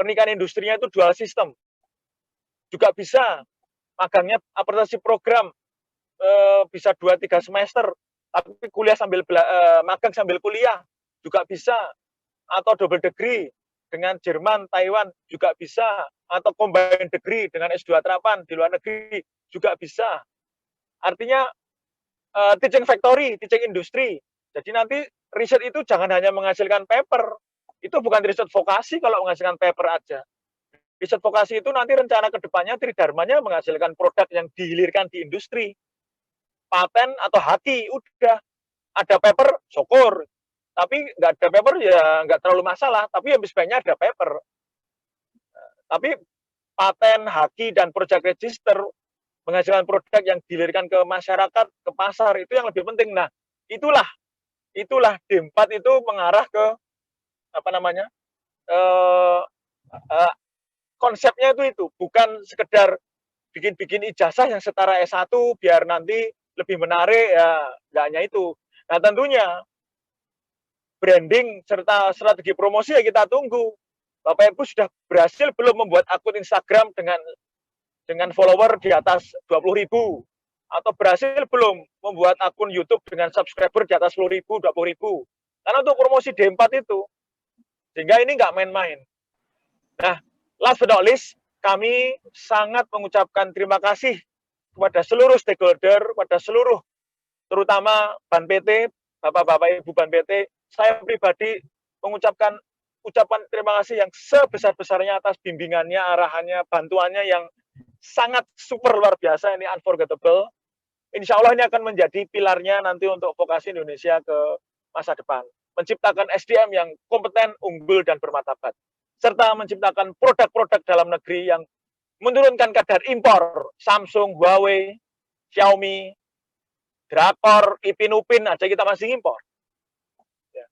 pernikahan industrinya itu dual system. Juga bisa magangnya aprentiseship program bisa 2-3 semester, tapi kuliah sambil magang sambil kuliah juga bisa, atau double degree dengan Jerman, Taiwan juga bisa, atau combined degree dengan S2 terapan di luar negeri juga bisa. Artinya teaching factory, teaching industri. Jadi nanti riset itu jangan hanya menghasilkan paper. Itu bukan riset vokasi kalau menghasilkan paper aja. Riset vokasi itu nanti rencana ke depannya tridharmanya menghasilkan produk yang dihilirkan di industri. Paten atau haki, udah. Ada paper, syukur. Tapi nggak ada paper ya nggak terlalu masalah. Tapi yang sebaiknya ada paper. Tapi paten, haki, dan project register menghasilkan produk yang dilirikan ke masyarakat, ke pasar, itu yang lebih penting. Nah, itulah D4 itu mengarah ke apa namanya? Konsepnya itu bukan sekedar bikin ijazah yang setara S1 biar nanti lebih menarik, ya nggak hanya itu. Nah, tentunya branding serta strategi promosi ya kita tunggu. Bapak Ibu sudah berhasil belum membuat akun Instagram dengan follower di atas 20.000? Atau berhasil belum membuat akun YouTube dengan subscriber di atas 10.000, 20.000? Karena untuk promosi D4 itu, sehingga ini nggak main-main. Nah, last but not least, kami sangat mengucapkan terima kasih kepada seluruh stakeholder, kepada seluruh, terutama Ban PT, Bapak-Bapak Ibu Ban PT. Saya pribadi mengucapkan ucapan terima kasih yang sebesar-besarnya atas bimbingannya, arahannya, bantuannya yang sangat super luar biasa, ini unforgettable. Insya Allah ini akan menjadi pilarnya nanti untuk vokasi Indonesia ke masa depan. Menciptakan SDM yang kompeten, unggul, dan bermartabat. Serta menciptakan produk-produk dalam negeri yang menurunkan kadar impor. Samsung, Huawei, Xiaomi, Drakor, Ipin Upin aja kita masih impor. Ya.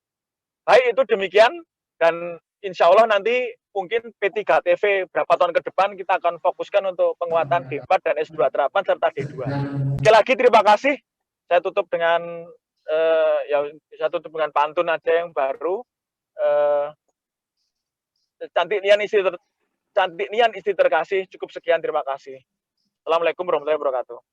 Baik, itu demikian. Dan insya Allah nanti mungkin P3TV berapa tahun ke depan kita akan fokuskan untuk penguatan D4 dan S2 terapan serta D2. Sekali lagi terima kasih. Saya tutup dengan pantun aja yang baru. Cantik nian istri terkasih. Cukup sekian, terima kasih. Assalamualaikum warahmatullahi wabarakatuh.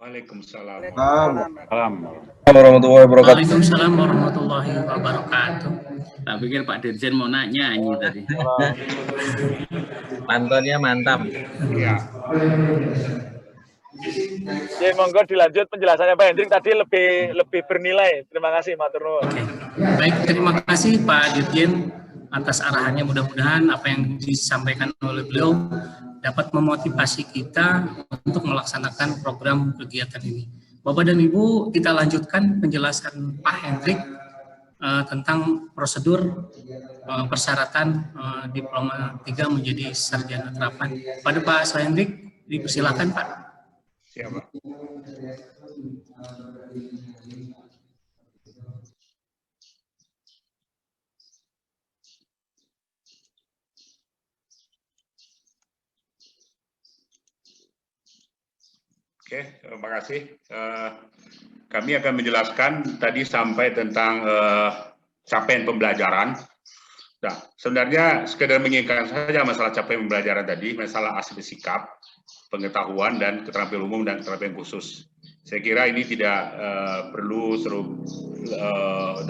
Waalaikumsalam warahmatullahi wabarakatuh. Waalaikumsalam warahmatullahi wabarakatuh. Tak pikir Pak Dirjen mau nyanyi tadi. Pantunnya mantap. Ya. Ya, monggo dilanjut penjelasannya Pak Hendrik tadi lebih bernilai. Terima kasih, matur nuwun. Oke. Baik, terima kasih Pak Dirjen atas arahannya. Mudah-mudahan apa yang disampaikan oleh beliau dapat memotivasi kita untuk melaksanakan program kegiatan ini. Bapak dan Ibu, kita lanjutkan penjelasan Pak Hendrik tentang prosedur persyaratan diploma 3 menjadi sarjana terapan. Pada Pak Hendrik, dipersilakan Pak. Siapa? Oke, terima kasih. Kami akan menjelaskan tadi sampai tentang capaian pembelajaran. Nah, sebenarnya sekedar mengingatkan saja masalah capaian pembelajaran tadi, masalah aspek sikap, pengetahuan, dan keterampilan umum dan keterampilan khusus. Saya kira ini tidak perlu terlalu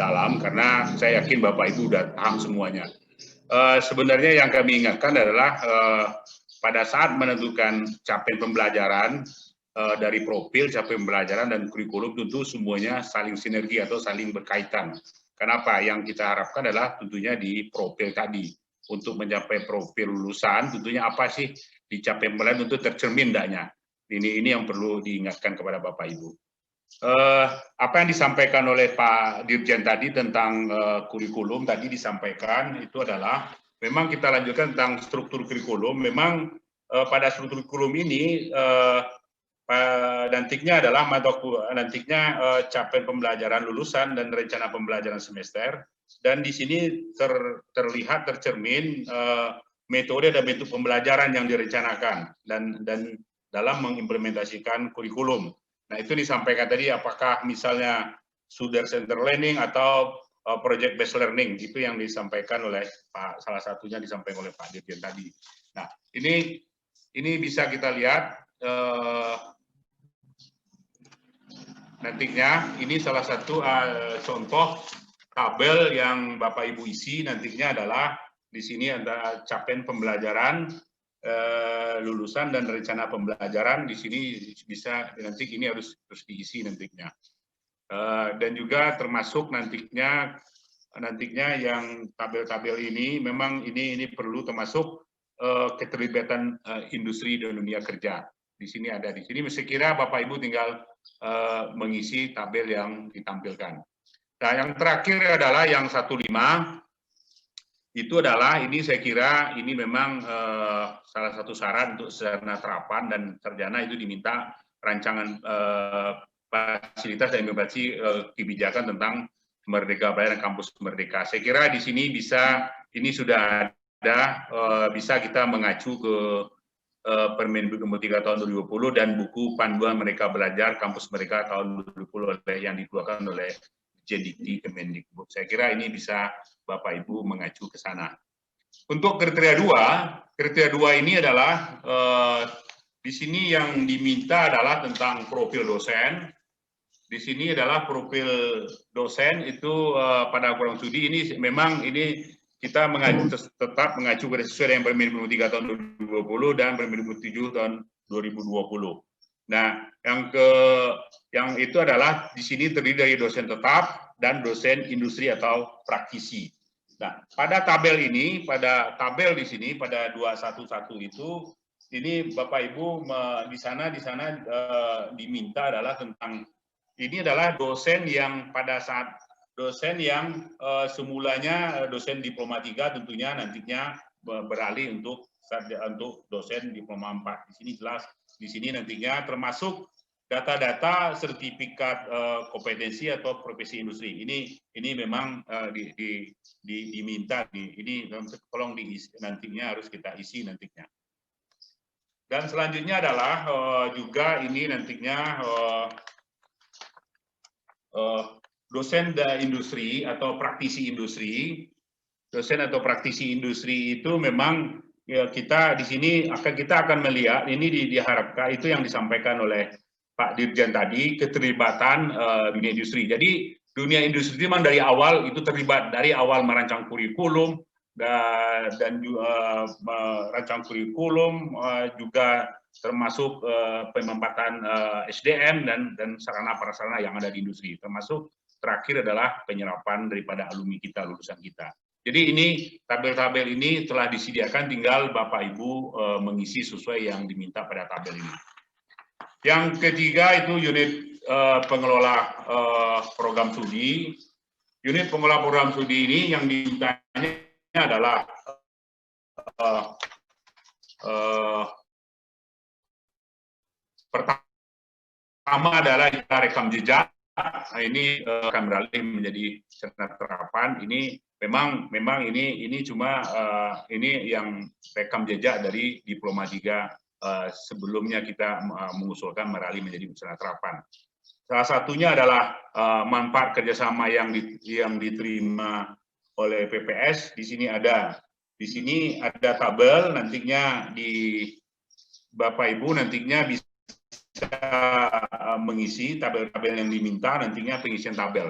dalam, karena saya yakin Bapak Ibu sudah paham semuanya. Sebenarnya yang kami ingatkan adalah pada saat menentukan capaian pembelajaran, dari profil, capaian pembelajaran, dan kurikulum, tentu semuanya saling sinergi atau saling berkaitan. Kenapa? Yang kita harapkan adalah tentunya di profil tadi. Untuk mencapai profil lulusan, tentunya apa sih di capaian pembelajaran untuk tercermin tidaknya. Ini yang perlu diingatkan kepada Bapak Ibu. Apa yang disampaikan oleh Pak Dirjen tadi tentang kurikulum tadi disampaikan itu adalah memang kita lanjutkan tentang struktur kurikulum. Memang pada struktur kurikulum ini nantinya adalah capaian pembelajaran lulusan dan rencana pembelajaran semester, dan di sini terlihat tercermin metode dan bentuk pembelajaran yang direncanakan dan dalam mengimplementasikan kurikulum. Nah, itu disampaikan tadi, apakah misalnya student center learning atau project based learning, itu yang disampaikan oleh Pak, salah satunya disampaikan oleh Pak Dirjen tadi. Nah, ini bisa kita lihat nantinya, ini salah satu contoh tabel yang Bapak Ibu isi nantinya adalah di sini ada capaian pembelajaran, lulusan dan rencana pembelajaran. Di sini bisa nanti ini harus diisi nantinya. Dan juga termasuk nantinya yang tabel-tabel ini memang ini perlu termasuk keterlibatan industri di dunia kerja. Di sini ada di sini. Saya kira Bapak Ibu tinggal mengisi tabel yang ditampilkan. Nah, yang terakhir adalah yang 15. Itu adalah ini saya kira ini memang salah satu syarat untuk sarana terapan dan sarjana itu diminta rancangan fasilitas dan implementasi kebijakan tentang Merdeka Belajar dan Kampus Merdeka. Saya kira di sini ini sudah ada, bisa kita mengacu ke Permendikbud Nomor 3 tahun 2020 dan buku panduan Merdeka Belajar Kampus Merdeka tahun 2020 yang dikeluarkan oleh JDT Kemendikbud. Saya kira ini bisa Bapak Ibu mengacu ke sana. Untuk kriteria 2 ini adalah di sini yang diminta adalah tentang profil dosen. Di sini adalah profil dosen itu pada program studi ini memang ini kita tetap mengacu sesuai dengan Permendikbud 3 tahun 2020 dan Permendikbud 7 tahun 2020. Nah, yang itu adalah di sini terdiri dari dosen tetap dan dosen industri atau praktisi. Nah, pada tabel ini, pada tabel di sini pada 211 itu, ini Bapak Ibu di sana diminta adalah tentang ini adalah dosen yang pada saat dosen yang semulanya dosen diploma 3 tentunya nantinya beralih untuk dosen diploma 4. Di sini jelas, di sini nantinya termasuk data-data sertifikat kompetensi atau profesi industri. Ini memang diminta, ini tolong diisi, nantinya harus kita isi nantinya. Dan selanjutnya adalah juga ini nantinya dosen industri atau praktisi industri. Dosen atau praktisi industri itu memang ya, kita di sini kita akan melihat ini diharapkan itu yang disampaikan oleh Pak Dirjen tadi, keterlibatan dunia industri. Jadi dunia industri memang dari awal itu terlibat, dari awal merancang kurikulum dan merancang kurikulum juga termasuk pemanfaatan SDM dan sarana prasarana yang ada di industri. Termasuk terakhir adalah penyerapan daripada alumni kita, lulusan kita. Jadi ini tabel-tabel ini telah disediakan, tinggal Bapak Ibu mengisi sesuai yang diminta pada tabel ini. Yang ketiga itu unit pengelola program studi. Unit pengelola program studi ini yang dimintanya adalah pertama adalah kita rekam jejak. Ini akan beralih menjadi sarana terapan. Ini memang ini cuma ini yang rekam jejak dari diploma 3 sebelumnya kita mengusulkan beralih menjadi sarana terapan. Salah satunya adalah manfaat kerjasama yang diterima oleh PPS. Di sini ada tabel, nantinya di Bapak Ibu nantinya bisa mengisi tabel-tabel yang diminta, nantinya pengisian tabel.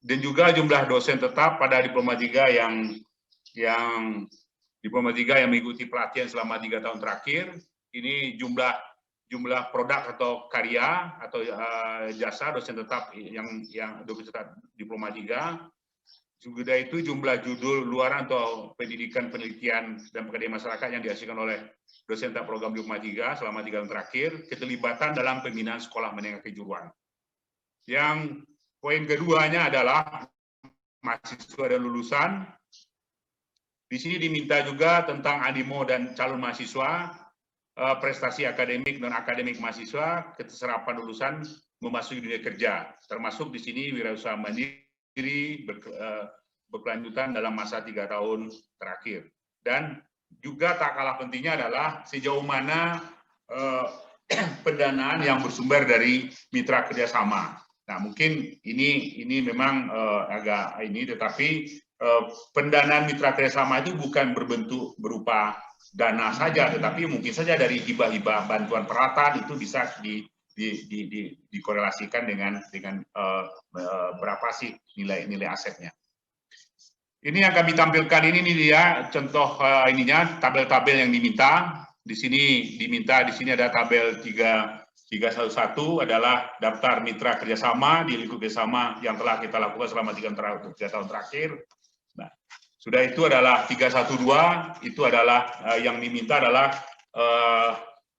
Dan juga jumlah dosen tetap pada diploma 3 yang diploma 3 yang mengikuti pelatihan selama 3 tahun terakhir. Ini jumlah produk atau karya atau jasa dosen tetap yang dosen tetap diploma 3. Juga itu jumlah judul luaran atau pendidikan, penelitian, dan pekerjaan masyarakat yang dihasilkan oleh dosen tetap program diploma 3 selama 3 tahun terakhir, keterlibatan dalam pembinaan sekolah menengah kejuruan. Yang poin keduanya adalah mahasiswa dan lulusan. Di sini diminta juga tentang animo dan calon mahasiswa, prestasi akademik dan akademik mahasiswa, keserapan lulusan memasuki dunia kerja, termasuk di sini wirausaha mandiri berkelanjutan dalam masa 3 tahun terakhir. Dan juga tak kalah pentingnya adalah sejauh mana pendanaan yang bersumber dari mitra kerjasama. Nah, mungkin ini memang agak ini, tetapi pendanaan mitra kerjasama itu bukan berbentuk berupa dana saja, tetapi mungkin saja dari hibah-hibah bantuan peralatan itu bisa dikorelasikan dengan berapa sih nilai asetnya. Ini yang kami tampilkan ini nih dia contoh ininya tabel-tabel yang diminta. Di sini diminta, di sini ada tabel 311 adalah daftar mitra kerjasama di lingkup kerjasama yang telah kita lakukan selama 3 tahun terakhir. Nah, sudah itu adalah 312, itu adalah yang diminta adalah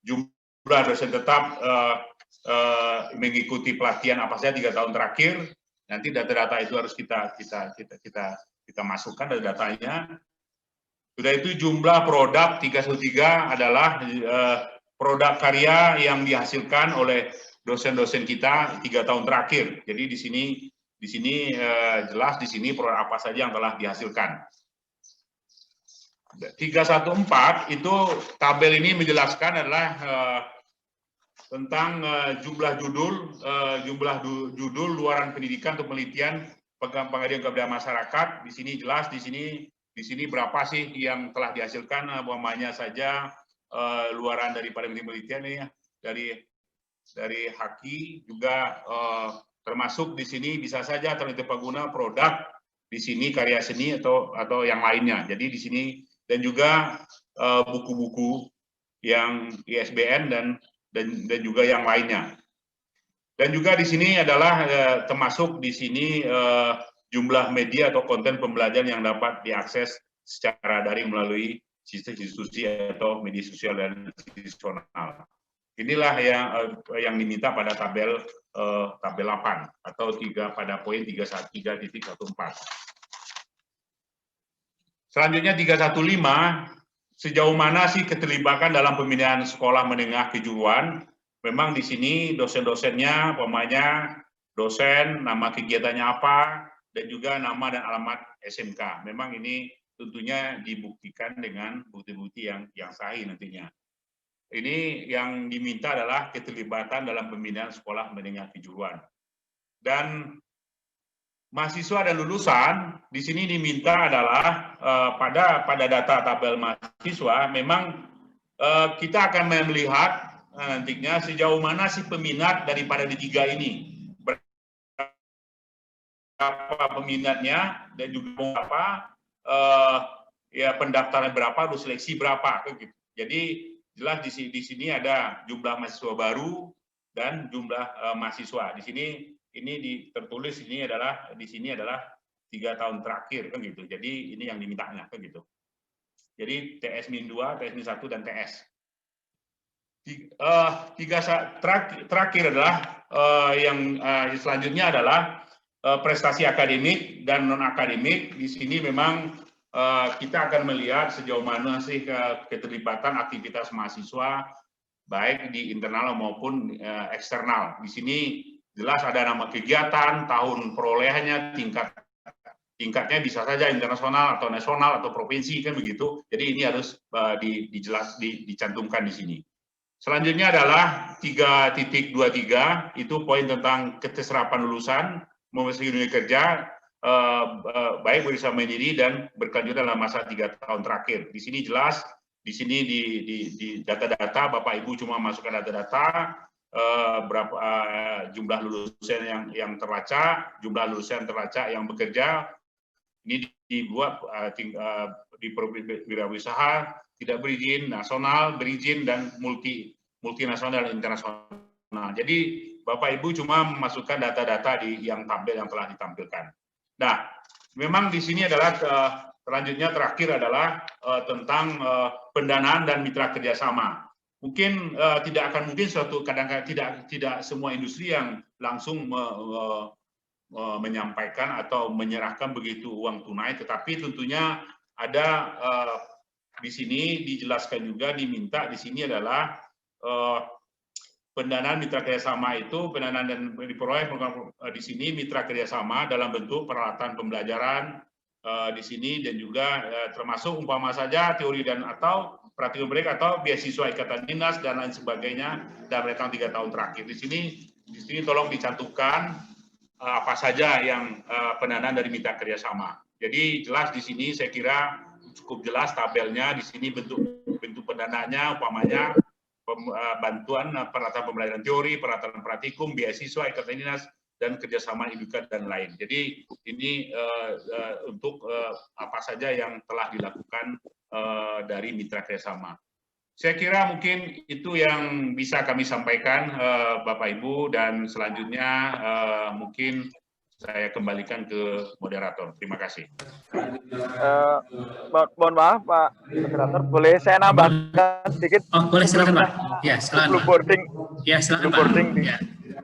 jumlah dosen tetap mengikuti pelatihan apa saja 3 tahun terakhir. Nanti data-data itu harus kita masukkan dari datanya. Sudah itu jumlah produk 313 adalah produk karya yang dihasilkan oleh dosen-dosen kita 3 tahun terakhir. Jadi di sini jelas di sini produk apa saja yang telah dihasilkan. 314 itu tabel ini menjelaskan adalah tentang jumlah judul luaran pendidikan untuk penelitian pengabdian kepada masyarakat. Di sini jelas, di sini berapa sih yang telah dihasilkan, umpamanya saja luaran daripada penelitian ini dari Haki juga termasuk di sini bisa saja peneliti pengguna produk di sini karya seni atau yang lainnya. Jadi di sini dan juga buku-buku yang ISBN dan juga yang lainnya. Dan juga di sini adalah termasuk di sini jumlah media atau konten pembelajaran yang dapat diakses secara daring melalui institusi atau media sosial dan institusional. Inilah yang diminta pada tabel 8 atau pada poin 3.1.14. Selanjutnya 315, sejauh mana sih keterlibatan dalam pembinaan sekolah menengah kejuruan? Memang di sini dosen-dosennya, umpamanya dosen, nama kegiatannya apa, dan juga nama dan alamat SMK. Memang ini tentunya dibuktikan dengan bukti-bukti yang sahih nantinya. Ini yang diminta adalah keterlibatan dalam pembinaan sekolah menengah kejuruan. Dan mahasiswa dan lulusan di sini diminta adalah pada data tabel mahasiswa memang kita akan melihat nantinya sejauh mana sih peminat daripada di 3 ini, berapa peminatnya dan juga apa pendaftaran berapa, terus seleksi berapa gitu. Jadi jelas di sini ada jumlah mahasiswa baru dan jumlah mahasiswa. Di sini tertulis di sini adalah 3 tahun terakhir kan gitu. Jadi ini yang dimintanya kan gitu. Jadi TS-2, TS-1 dan TS. Terakhir adalah yang selanjutnya adalah prestasi akademik dan non akademik. Di sini memang kita akan melihat sejauh mana sih keterlibatan aktivitas mahasiswa baik di internal maupun eksternal. Di sini jelas ada nama kegiatan, tahun perolehannya, tingkatnya bisa saja internasional atau nasional atau provinsi kan begitu. Jadi ini harus dicantumkan di sini. Selanjutnya adalah 3.23 itu poin tentang keterserapan lulusan memasuki dunia kerja baik berusaha mandiri dan berkelanjutan dalam masa 3 tahun terakhir. Di sini jelas, di sini di data-data Bapak Ibu cuma masukkan data-data berapa jumlah lulusan yang terlacak, jumlah lulusan terlacak yang bekerja. Ini dibuat di wirausaha tidak berizin, nasional berizin dan multinasional dan internasional. Jadi Bapak Ibu cuma memasukkan data-data yang tabel yang telah ditampilkan. Nah, memang di sini adalah selanjutnya terakhir adalah tentang pendanaan dan mitra kerjasama. Mungkin tidak akan mungkin kadang-kadang tidak semua industri yang langsung menyampaikan atau menyerahkan begitu uang tunai, tetapi tentunya ada di sini dijelaskan juga diminta di sini adalah pendanaan mitra kerjasama itu pendanaan dan diperoleh di sini mitra kerjasama dalam bentuk peralatan pembelajaran di sini dan juga termasuk umpama saja teori dan atau praktikum mereka atau beasiswa ikatan dinas dan lain sebagainya dalam rentang 3 tahun terakhir. Di sini tolong dicantumkan apa saja yang pendanaan dari mitra kerjasama. Jadi jelas di sini saya kira cukup jelas tabelnya di sini bentuk pendanaannya, umpamanya bantuan peralatan pembelajaran teori, peralatan praktikum, beasiswa, ikatan dinas, dan kerjasama IBK dan lain. Jadi ini untuk apa saja yang telah dilakukan dari mitra kerjasama. Saya kira mungkin itu yang bisa kami sampaikan, Bapak Ibu, dan selanjutnya mungkin saya kembalikan ke moderator. Terima kasih. Mohon maaf, Pak Moderator, boleh saya nambahkan sedikit? Oh, boleh, silakan Pak. Ya, silakan. Blue boarding. Ya, silakan Blue Pak. boarding. Ya.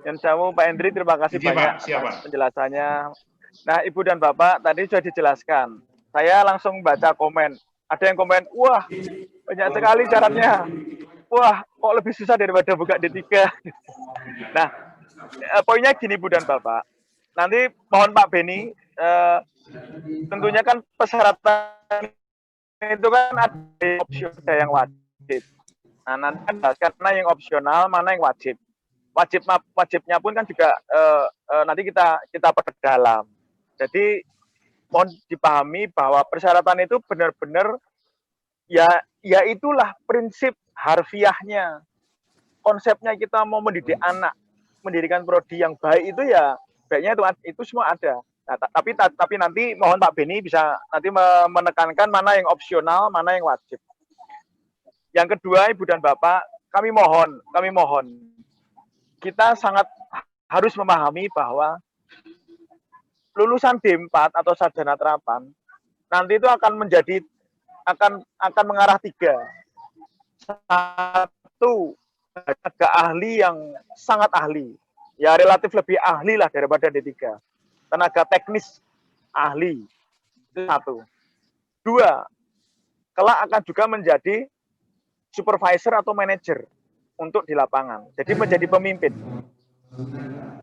Yang saya Pak Hendri, terima kasih banyak atas penjelasannya. Nah, Ibu dan Bapak tadi sudah dijelaskan. Saya langsung baca komen. Ada yang komen, wah banyak sekali syaratnya. Wah, kok lebih susah daripada buka D3. Nah, poinnya gini Bu dan Bapak. Nanti mohon Pak Beni, tentunya kan persyaratan itu kan ada yang opsional, ada yang wajib. Nah, nanti kan karena yang opsional, mana yang wajib. Wajibnya pun kan juga nanti kita perdalam. Jadi mohon dipahami bahwa persyaratan itu benar-benar ya itulah prinsip harfiahnya. Konsepnya kita mau mendidik anak, mendirikan prodi yang baik itu ya baiknya itu semua ada. Nah, tapi nanti mohon Pak Beni bisa nanti menekankan mana yang opsional, mana yang wajib. Yang kedua, Ibu dan Bapak, kami mohon kita sangat harus memahami bahwa lulusan D4 atau sarjana terapan nanti itu akan mengarah 3. Satu, tenaga ahli yang sangat ahli, ya relatif lebih ahli lah daripada D3. Tenaga teknis ahli, itu 1. 2, kelak akan juga menjadi supervisor atau manajer untuk di lapangan, jadi menjadi pemimpin.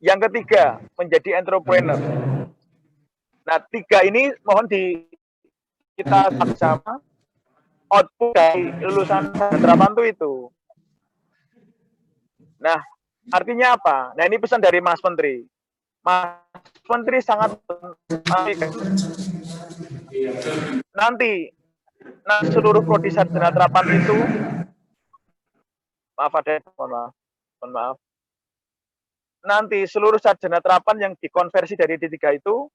Yang ketiga, menjadi entrepreneur. Nah, 3 ini mohon kita sama output dari lulusan terapan itu. Nah, artinya apa? Nah, ini pesan dari Mas Menteri. Mas Menteri sangat nanti seluruh prodi sarjana terapan itu, mohon maaf. Nanti seluruh sarjana terapan yang dikonversi dari D3 itu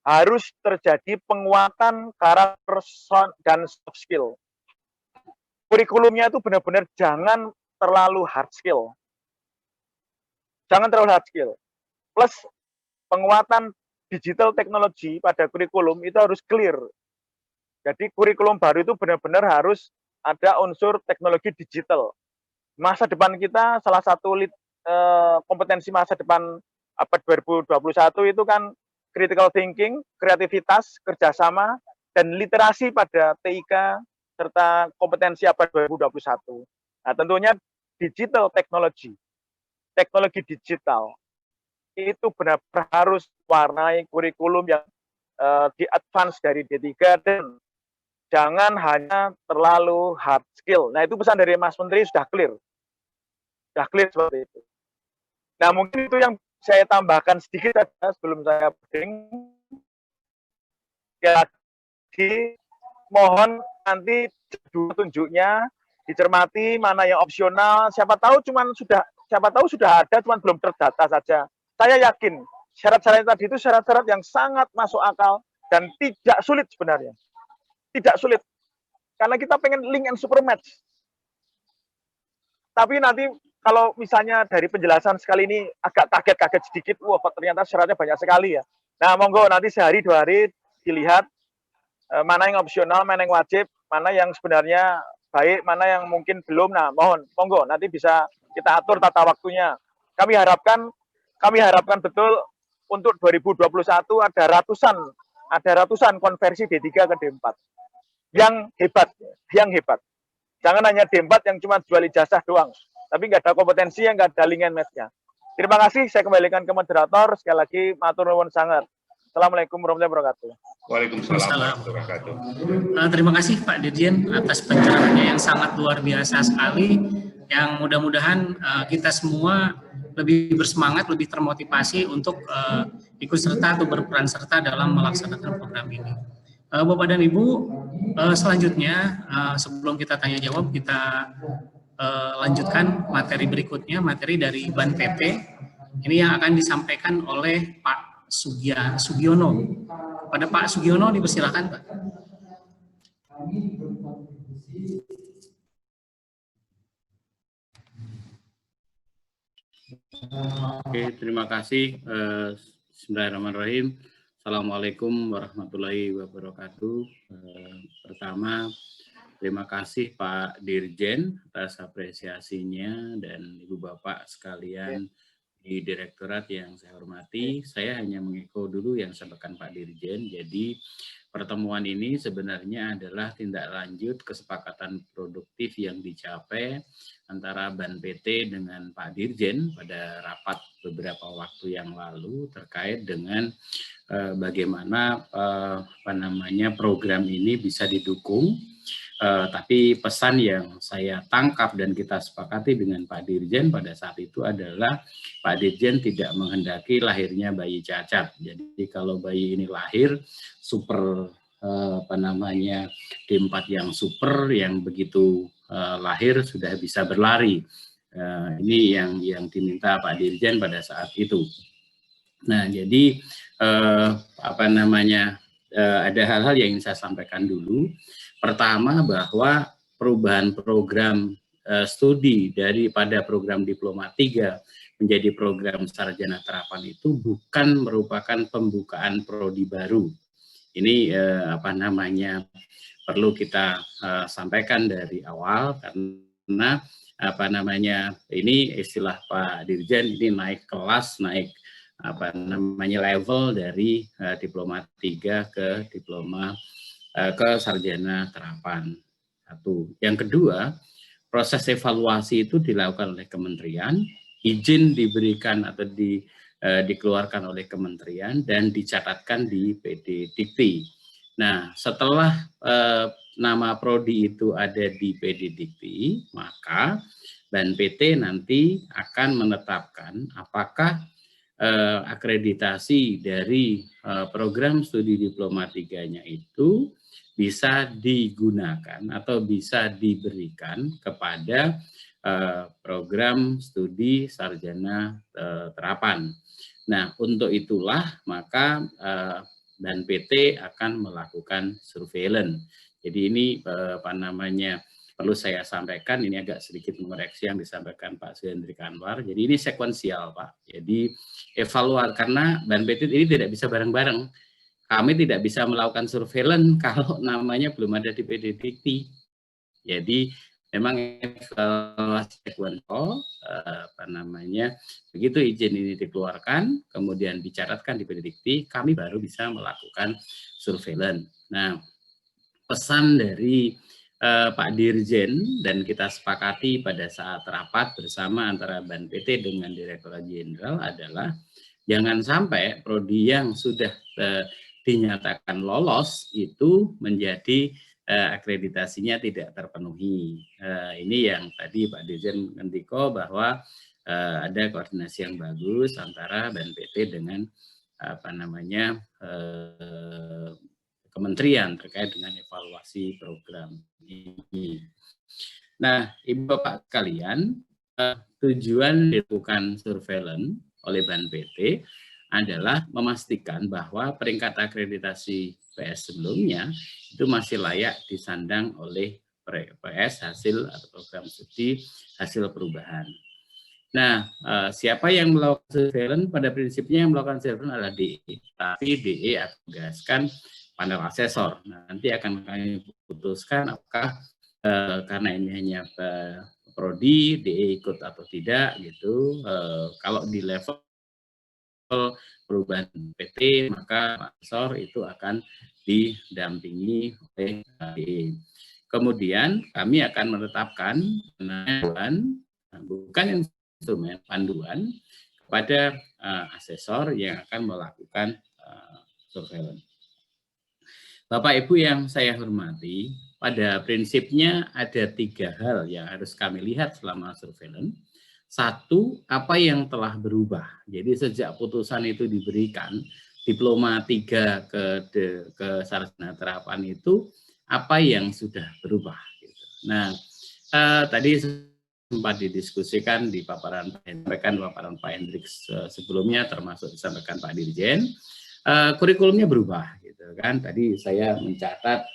harus terjadi penguatan karakter dan soft skill. Kurikulumnya itu benar-benar jangan terlalu hard skill. Jangan terlalu hard skill. Plus penguatan digital teknologi pada kurikulum itu harus clear. Jadi kurikulum baru itu benar-benar harus ada unsur teknologi digital. Masa depan kita, salah satu kompetensi masa depan abad 2021 itu kan critical thinking, kreativitas, kerjasama, dan literasi pada TIK, serta kompetensi abad 2021. Nah, tentunya digital technology, teknologi digital, itu benar-benar harus warnai kurikulum yang di advance dari D3, dan jangan hanya terlalu hard skill. Nah, itu pesan dari Mas Menteri sudah clear. Sudah clear seperti itu. Nah, mungkin itu yang saya tambahkan sedikit saja sebelum saya break. Jadi mohon nanti tunjuknya dicermati mana yang opsional. Siapa tahu sudah ada, cuman belum terdata saja. Saya yakin syarat-syarat tadi itu syarat-syarat yang sangat masuk akal dan tidak sulit sebenarnya. Tidak sulit. Karena kita pengen link and super match. Tapi nanti kalau misalnya dari penjelasan sekali ini agak kaget-kaget sedikit, wah ternyata syaratnya banyak sekali ya. Nah, monggo nanti sehari 2 hari dilihat mana yang opsional, mana yang wajib, mana yang sebenarnya baik, mana yang mungkin belum. Nah, monggo nanti bisa kita atur tata waktunya. Kami harapkan betul untuk 2021 ada ratusan konversi D3 ke D4. Yang hebat. Jangan hanya D4 yang cuma jual ijazah doang, tapi nggak ada kompetensi, yang nggak ada link and match-nya. Terima kasih, saya kembalikan ke moderator. Sekali lagi, matur nuwun sangat. Assalamualaikum warahmatullahi wabarakatuh. Waalaikumsalam warahmatullahi wabarakatuh. Terima kasih Pak Dirjen atas pencerahannya yang sangat luar biasa sekali. yang mudah-mudahan kita semua lebih bersemangat, lebih termotivasi untuk ikut serta atau berperan serta dalam melaksanakan program ini. Bapak dan Ibu, selanjutnya sebelum kita tanya jawab, kita lanjutkan materi berikutnya, materi dari Ban PT. Ini yang akan disampaikan oleh Pak Sugiono. Kepada Pak Sugiono dipersilakan, Pak. Oke, terima kasih. Bismillahirrahmanirrahim. Assalamualaikum warahmatullahi wabarakatuh. Pertama, terima kasih Pak Dirjen atas apresiasinya dan Ibu Bapak sekalian di Direktorat yang saya hormati. Saya hanya mengiko dulu yang disampaikan Pak Dirjen. Jadi pertemuan ini sebenarnya adalah tindak lanjut kesepakatan produktif yang dicapai antara Ban PT dengan Pak Dirjen pada rapat beberapa waktu yang lalu terkait dengan bagaimana program ini bisa didukung. Tapi pesan yang saya tangkap dan kita sepakati dengan Pak Dirjen pada saat itu adalah Pak Dirjen tidak menghendaki lahirnya bayi cacat. Jadi kalau bayi ini lahir super D4 yang super, yang begitu lahir sudah bisa berlari. Ini yang diminta Pak Dirjen pada saat itu. Nah, jadi ada hal-hal yang ingin saya sampaikan dulu. Pertama, bahwa perubahan program studi daripada program Diploma 3 menjadi program Sarjana Terapan itu bukan merupakan pembukaan prodi baru. Ini perlu kita sampaikan dari awal, karena ini istilah Pak Dirjen, ini naik kelas, naik level dari Diploma 3 ke Diploma ke Sarjana Terapan. Satu. Yang kedua, proses evaluasi itu dilakukan oleh kementerian, izin diberikan atau dikeluarkan oleh kementerian dan dicatatkan di PD Dikti. Nah, setelah nama prodi itu ada di PD Dikti, maka Ban PT nanti akan menetapkan apakah akreditasi dari program studi Diploma 3-nya itu bisa digunakan atau bisa diberikan kepada program studi Sarjana Terapan. Nah, untuk itulah maka Ban PT akan melakukan surveillance. Jadi ini perlu saya sampaikan, ini agak sedikit mengoreksi yang disampaikan Pak Suhendrik Anwar. Jadi ini sekuensial, Pak. Jadi evaluasi, karena Ban PT ini tidak bisa bareng-bareng. Kami tidak bisa melakukan surveillance kalau namanya belum ada di PD Dikti. Jadi memang evaluasi sekuensial, begitu izin ini dikeluarkan, kemudian dicatatkan di PD Dikti, kami baru bisa melakukan surveillance. Nah, pesan dari Pak Dirjen dan kita sepakati pada saat rapat bersama antara Ban PT dengan Direktorat Jenderal adalah jangan sampai prodi yang sudah dinyatakan lolos itu menjadi akreditasinya tidak terpenuhi. Ini yang tadi Pak Dirjen ngendiko bahwa ada koordinasi yang bagus antara Ban PT dengan kementerian terkait dengan evaluasi program ini. Nah, Ibu Bapak sekalian, tujuan dilakukan surveillance oleh Ban PT adalah memastikan bahwa peringkat akreditasi PS sebelumnya itu masih layak disandang oleh PS hasil atau program studi hasil perubahan. Nah, siapa yang melakukan surveillance? Pada prinsipnya yang melakukan surveillance adalah DE, tapi DE akan tugaskan panel asesor. Nah, nanti akan kami putuskan apakah karena ini hanya prodi, DE ikut atau tidak gitu. Kalau di level perubahan PT, maka asesor itu akan didampingi oleh DE. Kemudian kami akan menetapkan panduan, bukan instrumen, panduan kepada asesor yang akan melakukan surveillance. Bapak Ibu yang saya hormati, pada prinsipnya ada 3 hal yang harus kami lihat selama surveillance. Satu, apa yang telah berubah. Jadi sejak putusan itu diberikan, diploma 3 ke sarjana terapan itu, apa yang sudah berubah. Gitu. Nah, tadi sempat didiskusikan di paparan Pak Hendriks sebelumnya, termasuk disampaikan Pak Dirjen, kurikulumnya berubah, gitu kan. Tadi saya mencatat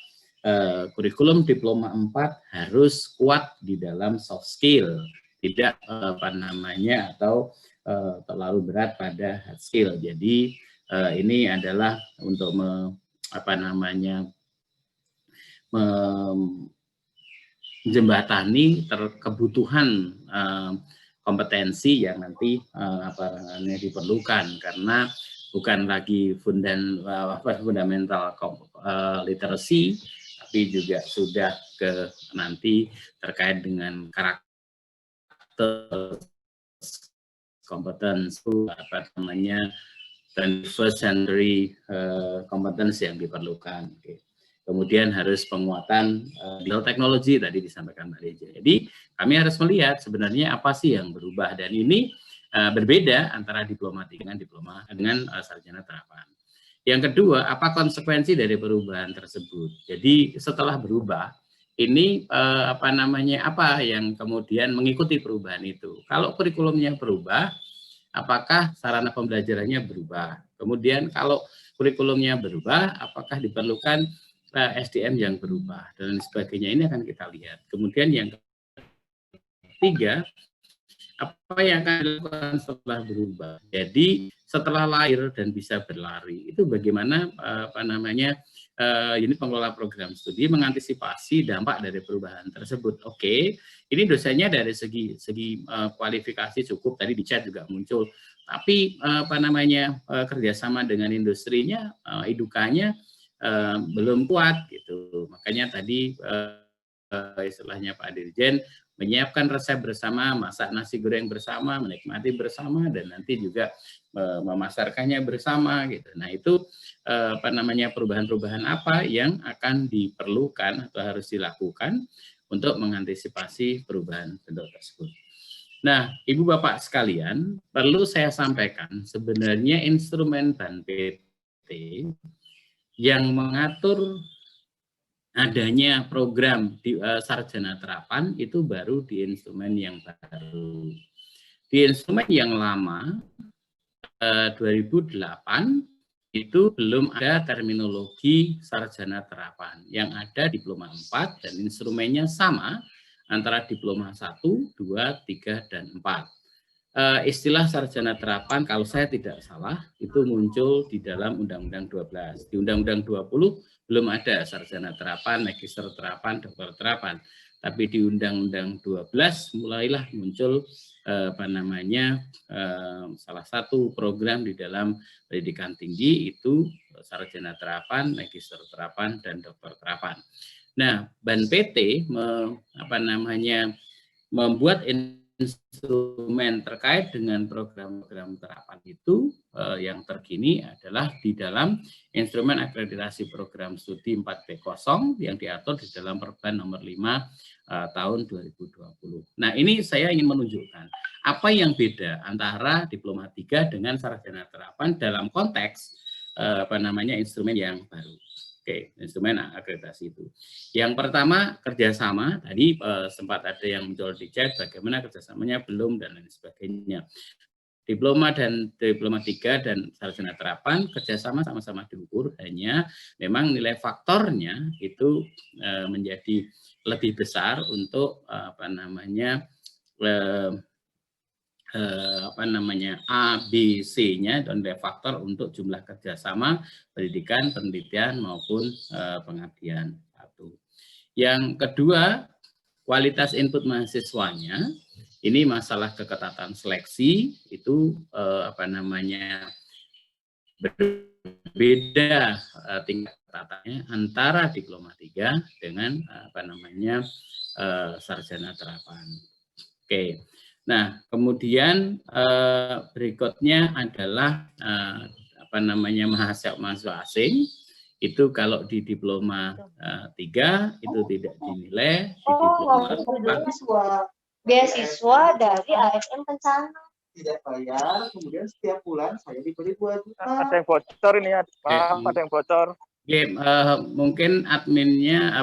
kurikulum diploma 4 harus kuat di dalam soft skill, tidak atau terlalu berat pada hard skill. Jadi ini adalah untuk menjembatani kebutuhan kompetensi yang nanti diperlukan, karena bukan lagi fundamental literacy, tapi juga sudah ke nanti terkait dengan karakter kompetens, 21st century competence yang diperlukan. Kemudian harus penguatan digital teknologi, tadi disampaikan Mbak Reja. Jadi kami harus melihat sebenarnya apa sih yang berubah, dan ini berbeda antara diploma 3 dengan sarjana terapan. Yang kedua, apa konsekuensi dari perubahan tersebut? Jadi setelah berubah, ini apa yang kemudian mengikuti perubahan itu? Kalau kurikulumnya berubah, apakah sarana pembelajarannya berubah? Kemudian kalau kurikulumnya berubah, apakah diperlukan SDM yang berubah dan sebagainya? Ini akan kita lihat. Kemudian yang ketiga, apa yang akan dilakukan setelah berubah? Jadi setelah lahir dan bisa berlari, itu bagaimana unit pengelola program studi mengantisipasi dampak dari perubahan tersebut. Oke, ini dosennya dari segi kualifikasi cukup, tadi di chat juga muncul, tapi kerjasama dengan industrinya, idukanya belum kuat gitu. Makanya tadi istilahnya Pak Dirjen menyiapkan resep bersama, masak nasi goreng bersama, menikmati bersama, dan nanti juga memasarkannya bersama gitu. Nah, itu perubahan-perubahan apa yang akan diperlukan atau harus dilakukan untuk mengantisipasi perubahan bentuk tersebut. Nah, Ibu Bapak sekalian, perlu saya sampaikan sebenarnya instrumen BAN-PT yang mengatur adanya program di sarjana terapan itu baru di instrumen yang baru. Di instrumen yang lama 2008 itu belum ada terminologi sarjana terapan. Yang ada diploma 4 dan instrumennya sama antara diploma 1, 2, 3, dan 4. Istilah sarjana terapan kalau saya tidak salah itu muncul di dalam Undang-Undang 12. Di Undang-Undang 20 belum ada sarjana terapan, magister terapan, dokter terapan. Tapi di Undang-Undang 12 mulailah muncul salah satu program di dalam pendidikan tinggi itu sarjana terapan, magister terapan, dan dokter terapan. Nah, BAN-PT membuat instrumen terkait dengan program-program terapan itu yang terkini adalah di dalam instrumen akreditasi program studi 4B0 yang diatur di dalam Perban nomor 5 tahun 2020. Nah, ini saya ingin menunjukkan apa yang beda antara diploma 3 dengan sarjana terapan dalam konteks instrumen yang baru. Oke, instrumen akreditasi itu. Yang pertama, kerjasama. Tadi sempat ada yang muncul di chat, bagaimana kerjasamanya belum dan lain sebagainya. Diploma 3 dan sarjana terapan kerjasama sama-sama diukur, hanya memang nilai faktornya itu menjadi lebih besar untuk A, B, C-nya dan nilai faktor untuk jumlah kerjasama pendidikan, penelitian maupun pengabdian. Satu. Yang kedua, kualitas input mahasiswanya. Ini masalah keketatan seleksi itu berbeda tingkat keketatannya antara diploma 3 dengan sarjana terapan. Oke. Nah, kemudian berikutnya adalah mahasiswa asing itu kalau di diploma 3 itu tidak dinilai, di diploma 4 beasiswa dari ASN Kencana. Tidak bayar, kemudian setiap bulan saya diberi 2 juta. Ada yang bocor ini ya, Pak, ada yang bocor. Oke, mungkin adminnya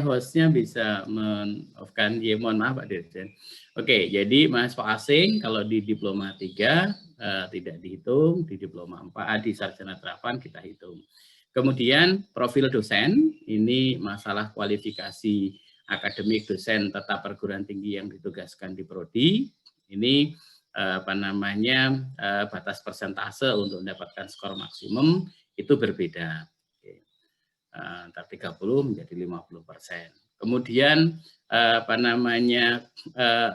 hostnya bisa men-off-kan. Ya, mohon maaf Pak Dirjen. Oke, jadi mahasiswa asing kalau di diploma 3 tidak dihitung, di diploma 4 di sarjana terapan kita hitung. Kemudian profil dosen, ini masalah kualifikasi akademik dosen tetap perguruan tinggi yang ditugaskan di prodi. Ini batas persentase untuk mendapatkan skor maksimum itu berbeda. Antara 30 menjadi 50%. Kemudian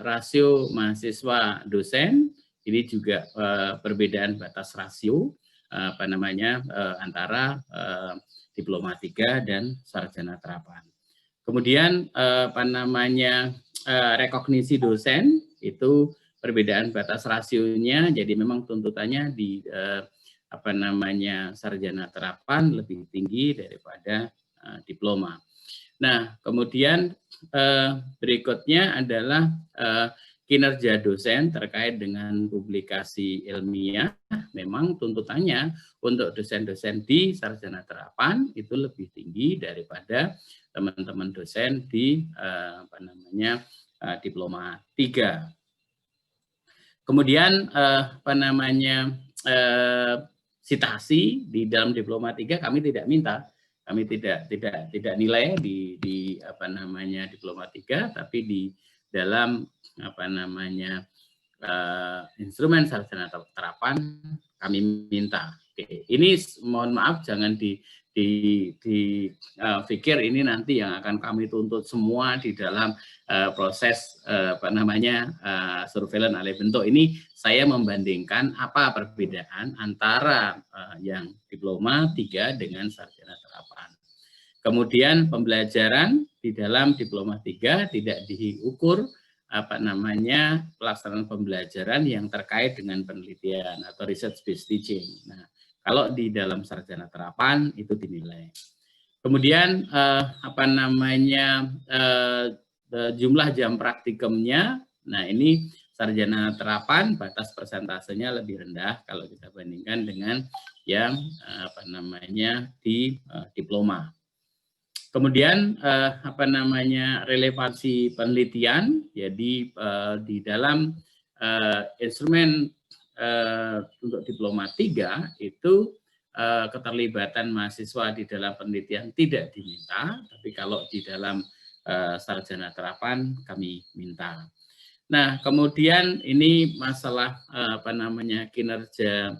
rasio mahasiswa dosen ini juga perbedaan batas rasio antara diploma 3 dan sarjana terapan. Kemudian rekognisi dosen itu perbedaan batas rasionya, jadi memang tuntutannya di sarjana terapan lebih tinggi daripada diploma. Nah, kemudian berikutnya adalah kinerja dosen terkait dengan publikasi ilmiah. Memang tuntutannya untuk dosen-dosen di sarjana terapan itu lebih tinggi daripada teman-teman dosen di diploma 3. Kemudian citasi di dalam diploma 3 kami tidak minta, kami tidak nilai di diploma 3, tapi di dalam instrumen sarjana terapan kami minta. Oke, ini mohon maaf jangan pikir ini nanti yang akan kami tuntut semua di dalam proses surveillance alih bentuk. Ini saya membandingkan apa perbedaan antara yang diploma 3 dengan sarjana terapan. Kemudian pembelajaran di dalam diploma 3 tidak diukur pelaksanaan pembelajaran yang terkait dengan penelitian atau research based teaching. Nah, kalau di dalam sarjana terapan itu dinilai. Kemudian jumlah jam praktikumnya. Nah, ini sarjana terapan batas persentasenya lebih rendah kalau kita bandingkan dengan yang di diploma. Kemudian relevansi penelitian. Jadi di dalam instrumen untuk diploma 3 itu keterlibatan mahasiswa di dalam penelitian tidak diminta, tapi kalau di dalam sarjana terapan kami minta. Nah, kemudian ini masalah kinerja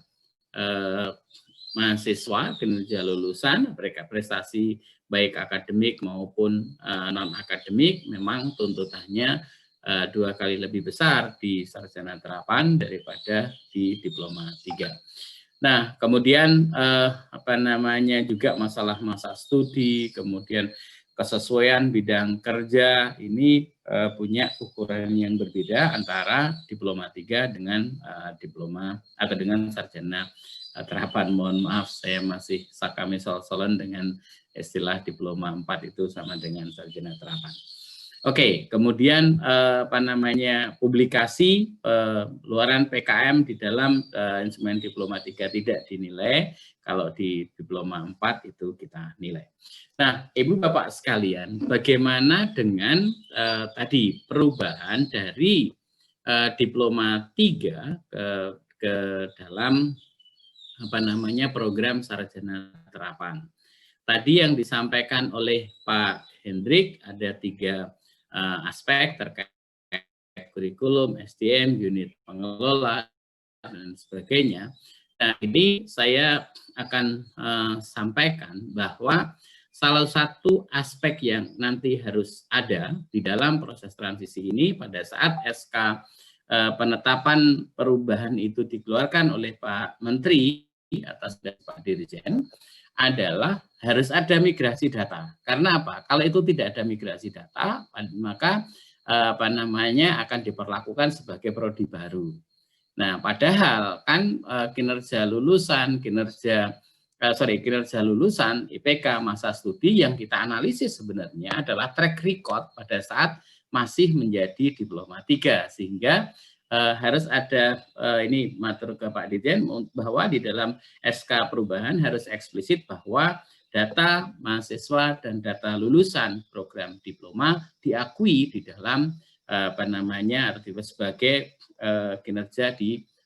mahasiswa, kinerja lulusan, mereka prestasi baik akademik maupun non akademik, memang tuntutannya 2 kali lebih besar di sarjana terapan daripada di diploma 3. Nah, kemudian juga masalah masa studi, kemudian kesesuaian bidang kerja ini punya ukuran yang berbeda antara diploma 3 dengan diploma atau dengan sarjana terapan. Mohon maaf, saya masih sakame sol-solan dengan istilah diploma 4 itu sama dengan sarjana terapan. Oke, kemudian publikasi luaran PKM di dalam instrumen diploma 3 tidak dinilai, kalau di diploma 4 itu kita nilai. Nah, Ibu Bapak sekalian, bagaimana dengan tadi perubahan dari diploma 3 ke dalam program sarjana terapan. Tadi yang disampaikan oleh Pak Hendrik ada 3 aspek terkait kurikulum, SDM, unit pengelola, dan sebagainya. Nah, ini saya akan sampaikan bahwa salah satu aspek yang nanti harus ada di dalam proses transisi ini pada saat SK penetapan perubahan itu dikeluarkan oleh Pak Menteri atas dasar Pak Dirjen adalah harus ada migrasi data. Karena apa? Kalau itu tidak ada migrasi data, maka akan diperlakukan sebagai prodi baru. Nah, padahal kan kinerja lulusan, kinerja kinerja lulusan IPK masa studi yang kita analisis sebenarnya adalah track record pada saat masih menjadi diploma 3, sehingga harus ada ini matur ke Pak Dirjen bahwa di dalam SK perubahan harus eksplisit bahwa data mahasiswa dan data lulusan program diploma diakui di dalam sebagai kinerja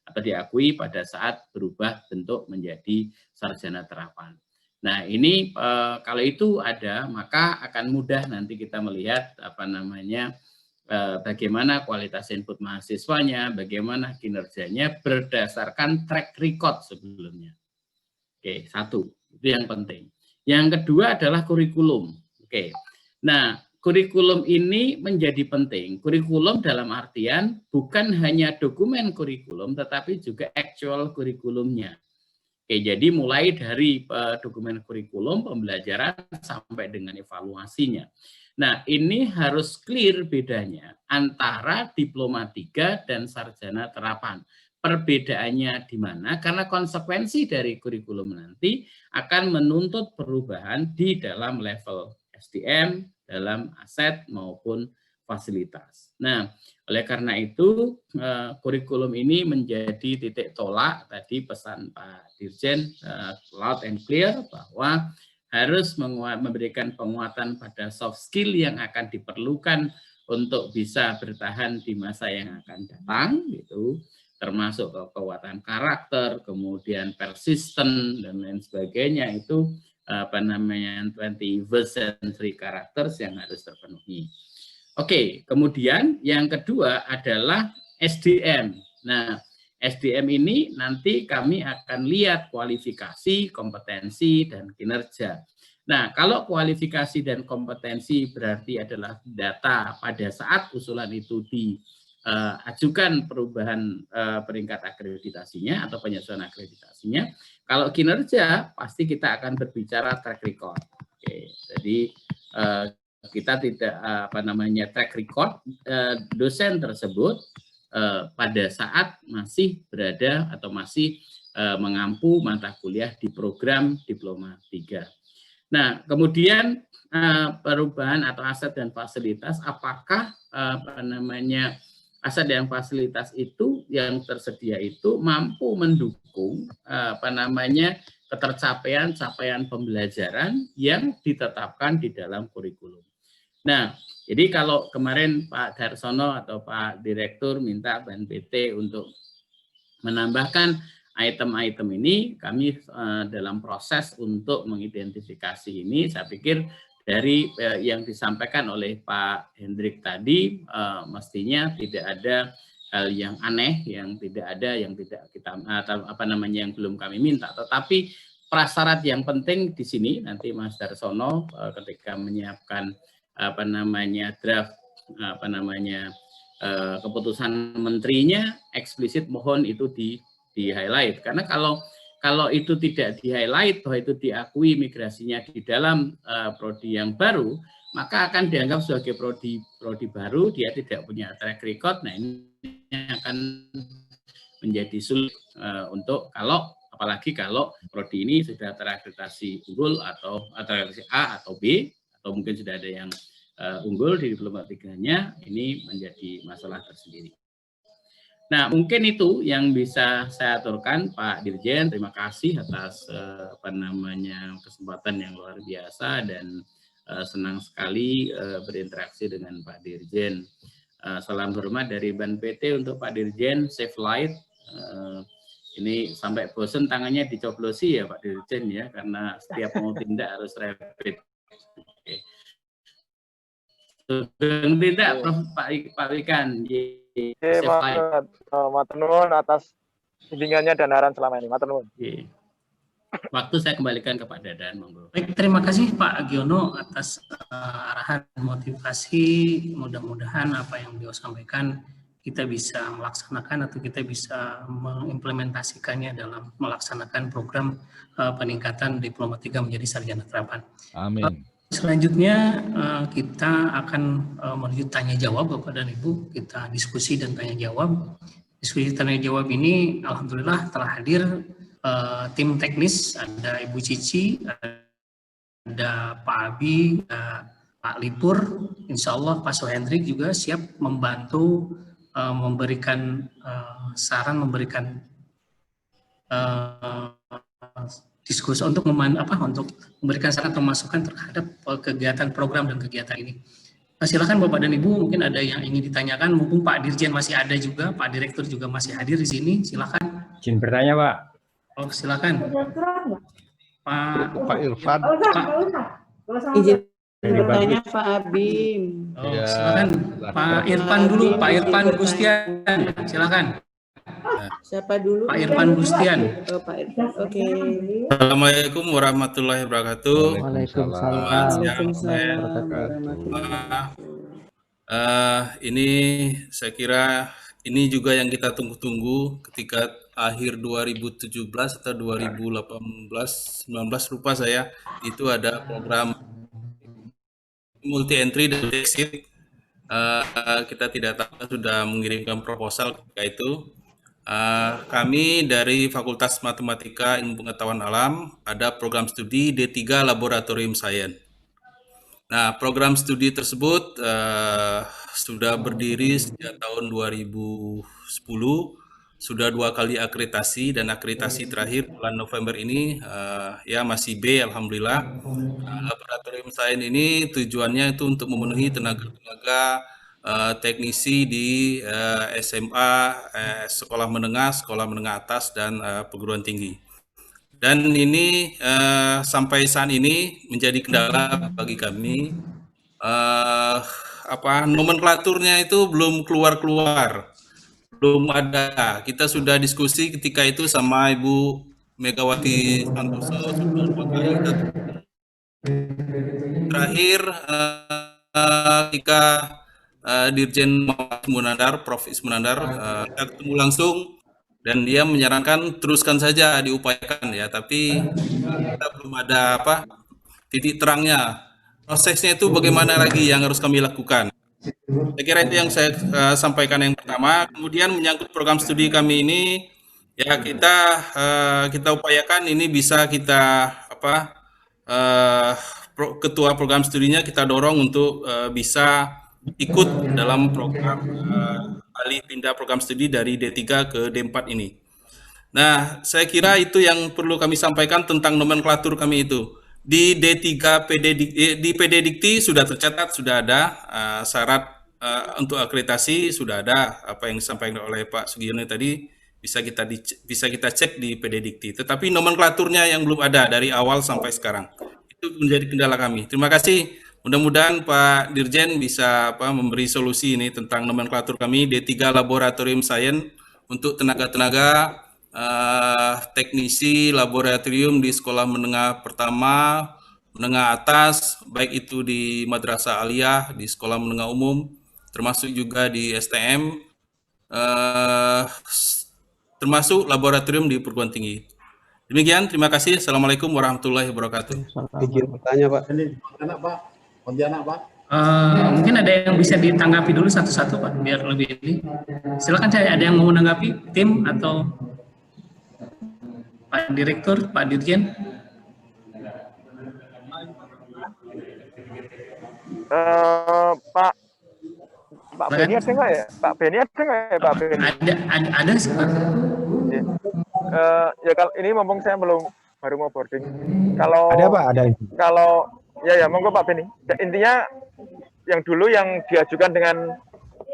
atau diakui pada saat berubah bentuk menjadi sarjana terapan. Nah, ini kalau itu ada, maka akan mudah nanti kita melihat bagaimana kualitas input mahasiswanya, bagaimana kinerjanya berdasarkan track record sebelumnya. Oke, satu, itu yang penting. Yang kedua adalah kurikulum. Oke. Nah, kurikulum ini menjadi penting. Kurikulum dalam artian bukan hanya dokumen kurikulum, tetapi juga actual kurikulumnya. Oke, jadi mulai dari dokumen kurikulum, pembelajaran, sampai dengan evaluasinya. Nah, ini harus clear bedanya antara diploma 3 dan sarjana terapan. Perbedaannya di mana? Karena konsekuensi dari kurikulum nanti akan menuntut perubahan di dalam level SDM, dalam aset maupun fasilitas. Nah, oleh karena itu kurikulum ini menjadi titik tolak tadi pesan Pak Dirjen loud and clear bahwa harus memberikan penguatan pada soft skill yang akan diperlukan untuk bisa bertahan di masa yang akan datang, gitu, termasuk kekuatan karakter, kemudian persisten dan lain sebagainya, itu 21st century characters yang harus terpenuhi. Oke, kemudian yang kedua adalah SDM. Nah, SDM ini nanti kami akan lihat kualifikasi, kompetensi, dan kinerja. Nah, kalau kualifikasi dan kompetensi berarti adalah data pada saat usulan itu diajukan perubahan peringkat akreditasinya atau penyesuaian akreditasinya. Kalau kinerja, pasti kita akan berbicara track record. Oke, jadi kita tidak track record dosen tersebut pada saat masih berada atau masih mengampu mata kuliah di program diploma 3. Nah, kemudian perubahan atau aset dan fasilitas, apakah aset dan fasilitas itu yang tersedia itu mampu mendukung ketercapaian capaian pembelajaran yang ditetapkan di dalam kurikulum. Nah, jadi kalau kemarin Pak Darsono atau Pak Direktur minta BNPT untuk menambahkan item-item ini, kami dalam proses untuk mengidentifikasi ini. Saya pikir dari yang disampaikan oleh Pak Hendrik tadi, mestinya tidak ada hal yang aneh, yang tidak ada, yang tidak kita yang belum kami minta. Tetapi prasyarat yang penting di sini nanti Mas Darsono ketika menyiapkan draft keputusan menterinya, eksplisit mohon itu di highlight, karena kalau itu tidak di highlight bahwa itu diakui migrasinya di dalam prodi yang baru, maka akan dianggap sebagai prodi baru, dia tidak punya track record. Nah, ini akan menjadi sulit untuk apalagi kalau prodi ini sudah terakreditasi unggul atau terakreditasi A atau B, atau mungkin sudah ada yang unggul di diploma 3-nya, ini menjadi masalah tersendiri. Nah, mungkin itu yang bisa saya aturkan, Pak Dirjen. Terima kasih atas kesempatan yang luar biasa, dan senang sekali berinteraksi dengan Pak Dirjen. Salam hormat dari BNPT untuk Pak Dirjen, Safe Light. Ini sampai bosen tangannya dicoblosi ya Pak Dirjen ya, karena setiap mau tindak harus rapid. Oke. Tidak, Pak Wikan. Matur nuwun atas bimbingannya dan arahan selama ini. Matur nuwun. Waktu saya kembalikan ke Pak Dadan, monggo. Baik, terima kasih Pak Agiono atas arahan motivasi. Mudah-mudahan apa yang beliau sampaikan kita bisa melaksanakan atau kita bisa mengimplementasikannya dalam melaksanakan program peningkatan diploma 3 menjadi sarjana terapan. Amin. Selanjutnya kita akan menuju tanya jawab Bapak dan Ibu, kita diskusi dan tanya jawab. Diskusi tanya jawab ini alhamdulillah telah hadir tim teknis, ada Ibu Cici, ada Pak Abi, Pak Lipur, insya Allah Pak Sohendrik juga siap membantu memberikan saran, memberikan diskusi untuk memberikan saran atau masukan terhadap kegiatan program dan kegiatan ini. Silakan Bapak dan Ibu, mungkin ada yang ingin ditanyakan, mumpung Pak Dirjen masih ada juga, Pak Direktur juga masih hadir di sini, silakan. Izin bertanya, Pak. Oh, silakan. Pak Irfan. Izin bertanya Pak Abim. Oh, silakan. Pak Irfan dulu, Pak Irfan Gustian, silakan. Siapa dulu? Pak Irfan Gustian. Oh, Pak Irfan. Oke. Assalamualaikum warahmatullahi wabarakatuh. Ini saya kira ini juga yang kita tunggu-tunggu ketika akhir 2017 atau 2018, 19 lupa saya, itu ada program multi entry dan exit. Kita tidak tahu sudah mengirimkan proposal ketika itu. Kami dari Fakultas Matematika Ilmu Pengetahuan Alam ada program studi D3 Laboratorium Sains. Nah, program studi tersebut sudah berdiri sejak tahun 2010, sudah 2 kali akreditasi, dan akreditasi terakhir bulan November ini ya masih B, alhamdulillah. Laboratorium Sains ini tujuannya itu untuk memenuhi tenaga-tenaga teknisi di SMA, sekolah menengah atas, dan perguruan tinggi. Dan ini sampai saat ini menjadi kendala bagi kami. Nomenklaturnya itu belum keluar, belum ada. Kita sudah diskusi ketika itu sama Ibu Megawati Santoso terakhir ketika Dirjen Munandar, Prof. Ismunandar, kita ketemu langsung dan dia menyarankan teruskan saja, diupayakan ya, tapi kita belum ada titik terangnya. Prosesnya itu bagaimana lagi yang harus kami lakukan. Saya kira itu yang saya sampaikan yang pertama. Kemudian menyangkut program studi kami ini, ya kita upayakan ini bisa kita ketua program studinya kita dorong untuk bisa ikut dalam program alih pindah program studi dari D3 ke D4 ini. Nah, saya kira itu yang perlu kami sampaikan tentang nomenklatur kami itu. Di D3 di PD Dikti sudah tercatat, sudah ada syarat untuk akreditasi, sudah ada apa yang disampaikan oleh Pak Sugiono tadi, bisa kita cek di PD Dikti. Tetapi nomenklaturnya yang belum ada dari awal sampai sekarang. Itu menjadi kendala kami. Terima kasih. Mudah-mudahan Pak Dirjen bisa memberi solusi ini tentang nomenklatur kami D3 Laboratorium Sains untuk tenaga-tenaga teknisi laboratorium di sekolah menengah pertama, menengah atas, baik itu di Madrasah Aliyah, di sekolah menengah umum, termasuk juga di STM, termasuk laboratorium di perguruan tinggi. Demikian, terima kasih. Assalamualaikum warahmatullahi wabarakatuh. Izin bertanya, Pak. Mungkin ada yang bisa ditanggapi dulu satu-satu, Pak, biar lebih ini. Silakan, ada yang mau menanggapi, tim atau Pak Direktur, Pak Dirjen? Pak Beni ada nggak ya? Pak Beni ada nggak ya, Pak Beni? Ada sih, Pak. Ya kalau ini mumpung saya baru mau boarding. Kalau Ada, Pak? Ada. Kalau ya monggo Pak Beni. Intinya yang dulu yang diajukan dengan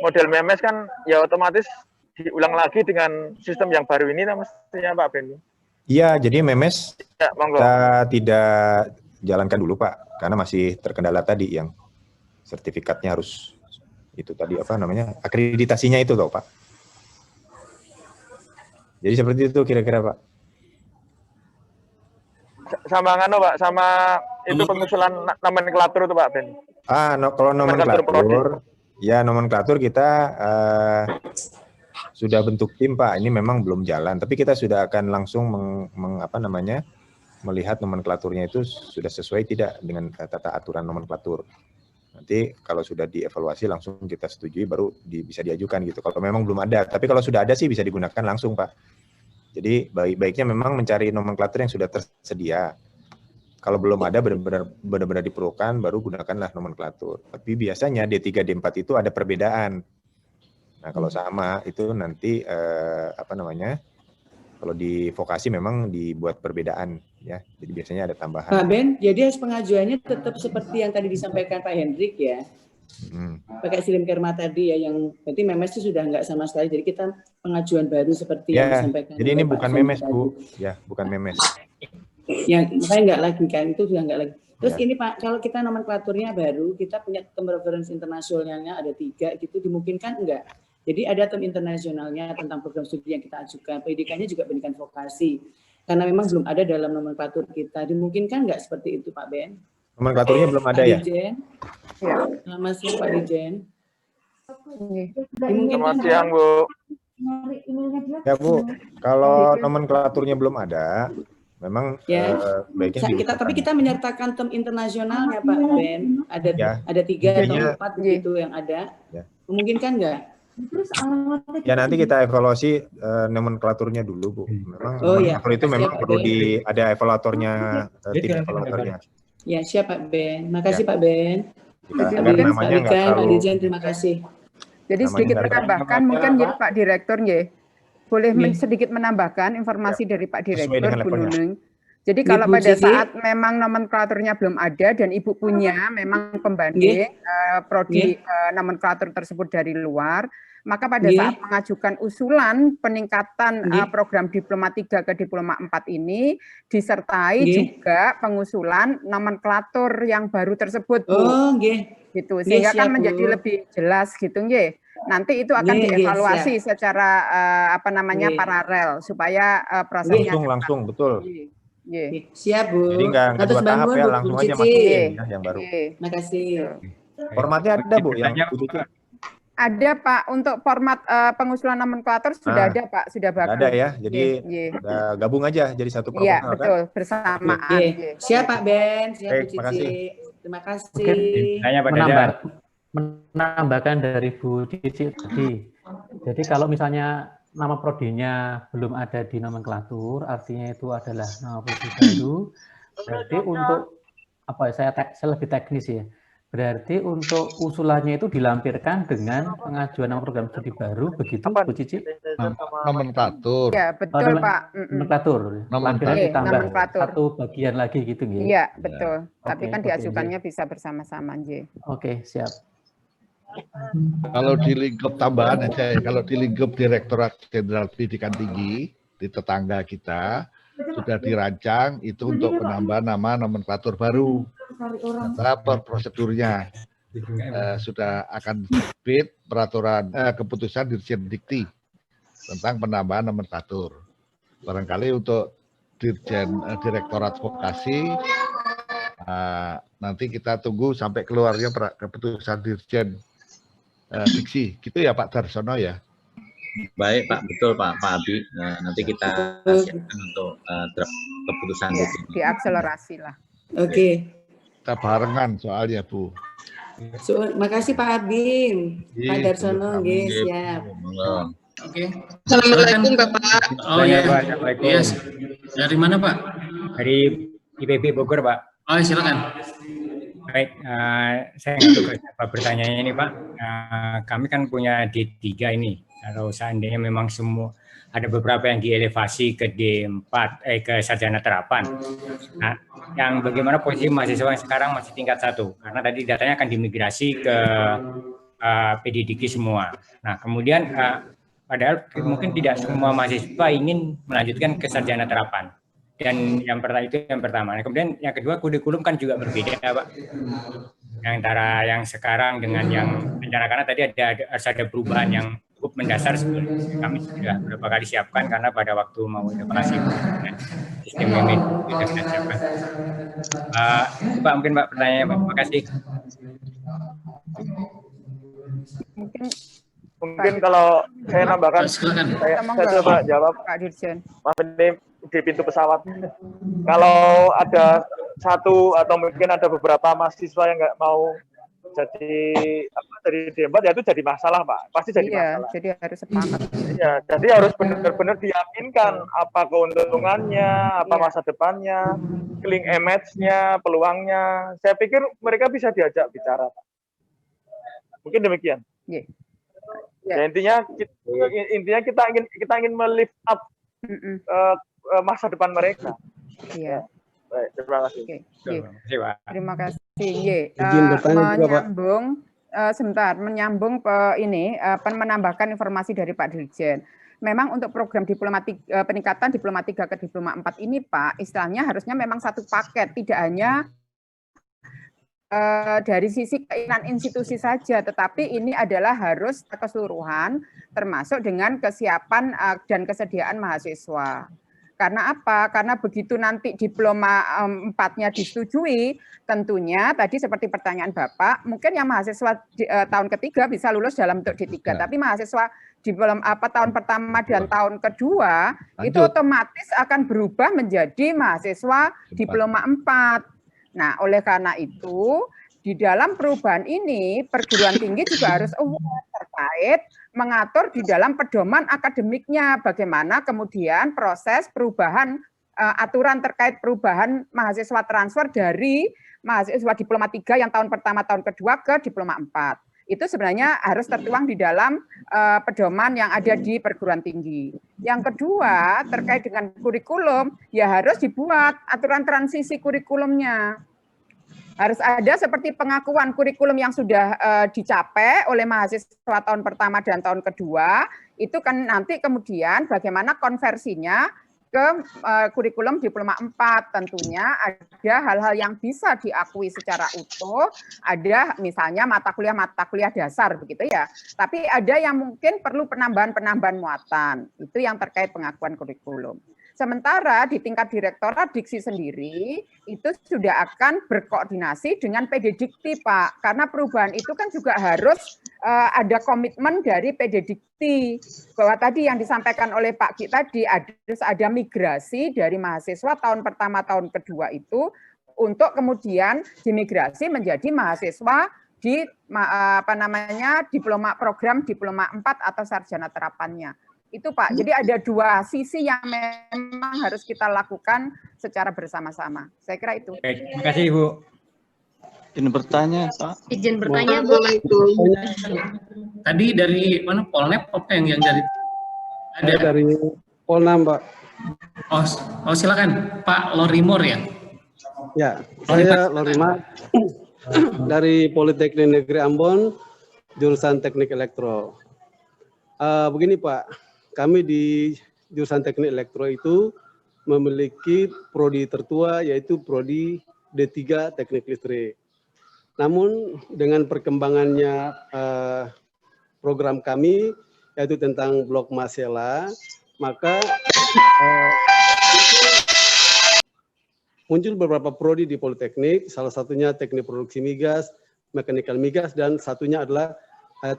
model MEMES kan ya otomatis diulang lagi dengan sistem yang baru ini mestinya Pak Beni. Iya, jadi MEMES ya, monggo. kita tidak jalankan dulu, Pak, karena masih terkendala tadi yang sertifikatnya harus itu tadi akreditasinya itu loh, Pak. Jadi seperti itu kira-kira, Pak. Sama Pak, sama itu pengusulan nomenklatur itu Pak Ben. Kalau nomenklatur, ya nomenklatur kita sudah bentuk tim, Pak. Ini memang belum jalan, tapi kita sudah akan langsung melihat nomenklaturnya itu sudah sesuai tidak dengan tata aturan nomenklatur. Nanti kalau sudah dievaluasi langsung kita setujui baru bisa diajukan gitu. Kalau memang belum ada, tapi kalau sudah ada sih bisa digunakan langsung, Pak. Jadi baik-baiknya memang mencari nomenklatur yang sudah tersedia. Kalau belum ada benar-benar diperlukan, baru gunakanlah nomenklatur. Tapi biasanya D3, D4 itu ada perbedaan. Nah, kalau sama itu nanti kalau di vokasi memang dibuat perbedaan ya. Jadi biasanya ada tambahan. Pak Ben, jadi pengajuannya tetap seperti yang tadi disampaikan Pak Hendrik ya. Pakai silim kerma tadi ya, yang berarti memes itu sudah nggak sama sekali. Jadi kita pengajuan baru seperti yang disampaikan. Jadi ini bukan memes Bu, ya bukan memes. Yang makanya nggak lagi kan, itu sudah nggak lagi. Terus ini Pak, kalau kita nomenklaturnya baru, kita punya term reference internasionalnya ada 3, gitu dimungkinkan enggak? Jadi ada term internasionalnya tentang program studi yang kita ajukan, pendidikannya juga pendidikan vokasi. Karena memang belum ada dalam nomenklatur kita, dimungkinkan enggak seperti itu Pak Ben? Nomenklaturnya belum ada ya? Selamat siang Pak Dirjen. Selamat siang Bu. Ya Bu, kalau nomenklaturnya belum ada, memang baiknya tapi kita menyertakan term internasionalnya Pak Ben, ada 3 atau 4 gitu yang ada. Memungkinkan nggak? Ya nanti kita evaluasi nomenklaturnya dulu Bu. Memang nomenklatur itu memang perlu ada evaluatornya, tim evaluatornya. Ya siap Pak Ben, makasih Pak Ben. Agar namanya nggak terlalu. Pak Dirjen, terima kasih. Jadi sedikit menambahkan mungkin jadi Pak Direktur ya. Boleh sedikit menambahkan informasi dari Pak Direktur Bu Nunung. Jadi kalau pada saat memang nomenklaturnya belum ada dan Ibu punya memang pembanding prodi nomenklatur tersebut dari luar, maka pada saat mengajukan usulan peningkatan program Diploma 3 ke Diploma 4 ini disertai juga pengusulan nomenklatur yang baru tersebut Bu. Gitu. Sehingga kan menjadi lebih jelas gitu nggih. Nanti itu akan dievaluasi secara paralel supaya prosesnya langsung betul. Siap Bu. Jadi nggak 2 tahap ya, langsung aja masukin yang baru. Terima kasih. Formatnya ada Bu yang ada Pak, untuk format pengusulan nomenklatur sudah ada Pak, sudah bagus. Ada ya, jadi gabung aja jadi satu proposal. Iya betul, bersamaan. Siap Pak Ben, siap Bu Cici. Terima kasih. Saya menambahkan dari Bu Cici tadi. Jadi kalau misalnya nama prodinya belum ada di nomenklatur, artinya itu adalah nama prodi baru. Berarti untuk saya lebih teknis ya. Berarti untuk usulannya itu dilampirkan dengan pengajuan nama program studi baru, begitu Bu Cici? Nomenklatur. Ya betul Pak. Nomenklatur. Lampiran ditambah satu bagian lagi gitu nggih. Iya betul. Tapi kan diajukannya bisa bersama-sama nggih. Oke siap. Kalau di lingkup tambahan aja, kalau di lingkup Direktorat Jenderal Pendidikan Tinggi di tetangga kita sudah dirancang itu untuk penambahan nama nomenklatur baru. Prosedurnya sudah akan terbit peraturan keputusan Dirjen Dikti tentang penambahan nomenklatur. Barangkali untuk Direktorat Vokasi nanti kita tunggu sampai keluarnya keputusan Dirjen Diksi, gitu ya Pak Darsono ya. Baik Pak, betul Pak Abi. Nanti kita siapkan untuk draft keputusan Dirjen. Diakselerasi lah. Oke. Kita barengan soalnya Bu. Makasih Pak Abim, Pak Darsono, siap. Oke. Assalamualaikum Bapak. Oh iya. Yes. Dari mana Pak? Dari IPB Bogor Pak. Oh silakan. Baik, saya nggak tahu bertanya ini Pak. Kami kan punya D3 ini. Kalau seandainya memang semua ada beberapa yang dielevasi ke D4, ke sarjana terapan. Nah, yang bagaimana posisi mahasiswa yang sekarang masih tingkat 1? Karena tadi datanya akan dimigrasi ke PDDK semua. Nah, kemudian padahal mungkin tidak semua mahasiswa ingin melanjutkan ke sarjana terapan. Dan yang pertama. Nah, kemudian yang kedua, kurikulum kan juga berbeda, Pak. Antara yang sekarang dengan yang rencana, karena tadi harus ada perubahan yang cukup mendasar sebetulnya. Kami sudah beberapa kali siapkan karena pada waktu mau inovasi sistem ini sudah kita siapkan. Pak, mungkin Pak pertanyaannya, Pak. Terima kasih. Mungkin kalau saya nambahkan, saya coba jawab. Pak Dirjen. Mas, ini di pintu pesawat. Kalau ada satu atau mungkin ada beberapa mahasiswa yang nggak mau dari D4 ya itu jadi masalah, Pak. Pasti jadi masalah. Jadi harus sepakat. Iya, jadi harus benar-benar diyakinkan apa keuntungannya, apa masa depannya, clean image-nya, peluangnya. Saya pikir mereka bisa diajak bicara, Pak. Mungkin demikian. Ya, intinya kita ingin melift up masa depan mereka. Iya. Baik, terima kasih. Terima kasih. Menyambung menambahkan informasi dari Pak Dirjen. Memang untuk program peningkatan diploma 3 ke diploma 4 ini, Pak, istilahnya harusnya memang satu paket, tidak hanya dari sisi keinginan institusi saja, tetapi ini adalah harus keseluruhan, termasuk dengan kesiapan dan kesediaan mahasiswa. Karena apa? Karena begitu nanti diploma 4-nya disetujui, tentunya tadi seperti pertanyaan Bapak, mungkin yang mahasiswa tahun ketiga bisa lulus dalam bentuk D3, tapi mahasiswa tahun pertama dan tahun kedua itu otomatis akan berubah menjadi mahasiswa diploma 4. Nah, oleh karena itu, di dalam perubahan ini, perguruan tinggi juga harus aware terkait mengatur di dalam pedoman akademiknya, bagaimana kemudian proses perubahan aturan terkait perubahan mahasiswa transfer dari mahasiswa diploma 3 yang tahun pertama, tahun kedua ke diploma 4. Itu sebenarnya harus tertuang di dalam pedoman yang ada di perguruan tinggi. Yang kedua, terkait dengan kurikulum, ya harus dibuat aturan transisi kurikulumnya. Harus ada seperti pengakuan kurikulum yang sudah dicapai oleh mahasiswa tahun pertama dan tahun kedua, itu kan nanti kemudian bagaimana konversinya ke kurikulum diploma 4. Tentunya ada hal-hal yang bisa diakui secara utuh, ada misalnya mata kuliah dasar begitu ya. Tapi ada yang mungkin perlu penambahan muatan. Itu yang terkait pengakuan kurikulum. Sementara di tingkat Direktorat Diksi sendiri itu sudah akan berkoordinasi dengan PD Dikti, Pak. Karena perubahan itu kan juga harus ada komitmen dari PD Dikti. Bahwa tadi yang disampaikan oleh Pak Ki tadi harus ada migrasi dari mahasiswa tahun pertama, tahun kedua itu untuk kemudian dimigrasi menjadi mahasiswa di program diploma 4 atau sarjana terapannya. Itu Pak, jadi ada dua sisi yang memang harus kita lakukan secara bersama-sama. Saya kira itu. Baik, terima kasih Ibu. Izin bertanya, Pak. Izin bertanya, Bu. Tadi dari mana Polnep apa yang dari? Ada dari Polnam, Pak. Oh silakan Pak Lorimor ya. Ya, saya Lorimor dari Politeknik Negeri Ambon, jurusan Teknik Elektro. Begini Pak. Kami di jurusan teknik elektro itu memiliki prodi tertua yaitu prodi D3 teknik listrik. Namun dengan perkembangannya program kami yaitu tentang blok Masela, maka muncul beberapa prodi di Politeknik, salah satunya teknik produksi migas, mekanikal migas, dan satunya adalah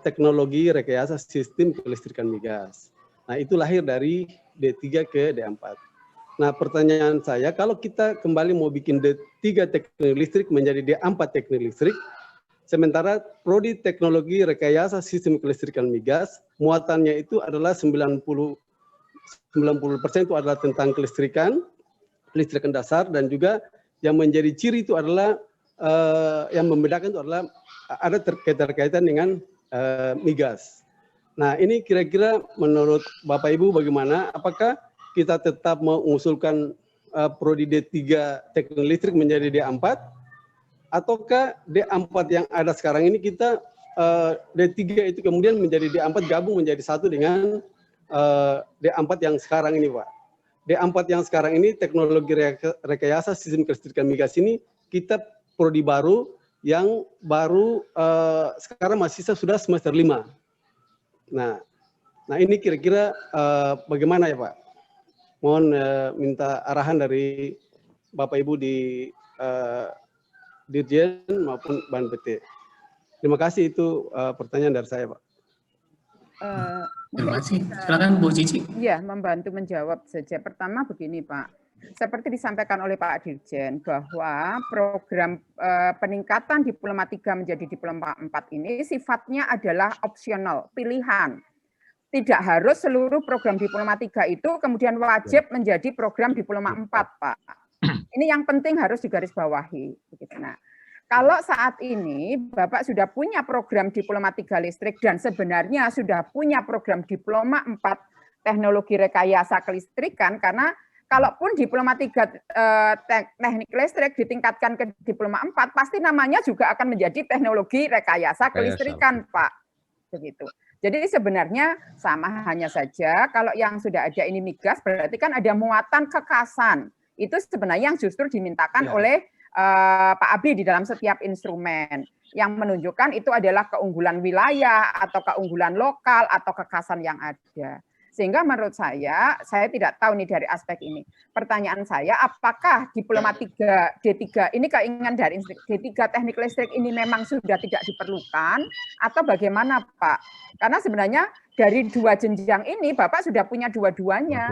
teknologi rekayasa sistem kelistrikan migas. Nah, itu lahir dari D3 ke D4. Nah, pertanyaan saya, kalau kita kembali mau bikin D3 teknik listrik menjadi D4 teknik listrik, sementara prodi teknologi rekayasa sistem kelistrikan migas, muatannya itu adalah 90% itu adalah tentang kelistrikan dasar, dan juga yang menjadi ciri itu adalah, yang membedakan itu adalah ada keterkaitan dengan migas. Nah, ini kira-kira menurut Bapak Ibu bagaimana? Apakah kita tetap mengusulkan prodi D3 teknik listrik menjadi D4, ataukah D4 yang ada sekarang ini kita D3 itu kemudian menjadi D4 gabung menjadi satu dengan D4 yang sekarang ini, Pak? D4 yang sekarang ini teknologi rekayasa sistem kelistrikan migas ini kita prodi baru yang baru sekarang mahasiswa sudah semester 5. Nah ini kira-kira bagaimana ya Pak? Mohon minta arahan dari Bapak Ibu di Dirjen maupun Ban PT. Terima kasih, itu pertanyaan dari saya Pak. Terima kasih. Silakan Bu Cici. Iya, membantu menjawab saja. Pertama begini Pak, seperti disampaikan oleh Pak Dirjen bahwa program peningkatan Diploma 3 menjadi Diploma 4 ini sifatnya adalah opsional, pilihan. Tidak harus seluruh program Diploma 3 itu kemudian wajib menjadi program Diploma 4, Pak. Ini yang penting harus digarisbawahi. Nah, kalau saat ini Bapak sudah punya program Diploma 3 listrik dan sebenarnya sudah punya program Diploma 4 teknologi rekayasa kelistrikan, karena kalaupun Diploma 3 teknik listrik ditingkatkan ke Diploma 4, pasti namanya juga akan menjadi teknologi rekayasa kelistrikan, Pak. Begitu. Jadi sebenarnya sama, hanya saja kalau yang sudah ada ini migas berarti kan ada muatan kekasan. Itu sebenarnya yang justru dimintakan oleh Pak Abi di dalam setiap instrumen. Yang menunjukkan itu adalah keunggulan wilayah atau keunggulan lokal atau kekasan yang ada. Sehingga menurut saya tidak tahu nih dari aspek ini. Pertanyaan saya, apakah Diploma 3, D3 ini keinginan dari D3 teknik listrik ini memang sudah tidak diperlukan atau bagaimana, Pak? Karena sebenarnya dari 2 jenjang ini Bapak sudah punya dua-duanya.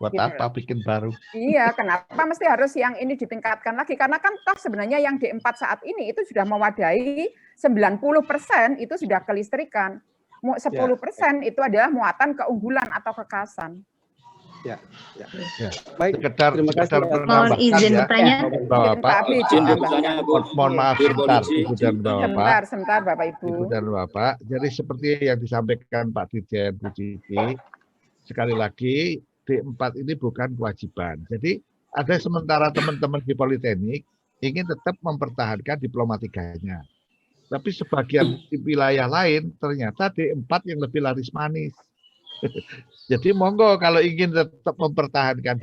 Buat Gitu. apa bikin baru? Iya, kenapa mesti harus yang ini ditingkatkan lagi? Karena kan toh sebenarnya yang D4 saat ini itu sudah mewadahi 90% itu sudah kelistrikan. 10% itu adalah muatan keunggulan atau kekasan. Ya. Baik, terima kasih. Mohon izin bertanya. Bapak, mohon maaf sebentar, Ibu dan Bapak. Sebentar, Bapak Ibu. Ibu dan Bapak. Jadi seperti yang disampaikan Pak Dirjen Bu Cici, sekali lagi D4 ini bukan kewajiban. Jadi ada sementara teman-teman di Politeknik ingin tetap mempertahankan Diploma 3-nya. Tapi sebagian di wilayah lain ternyata D4 yang lebih laris manis. Jadi monggo kalau ingin tetap mempertahankan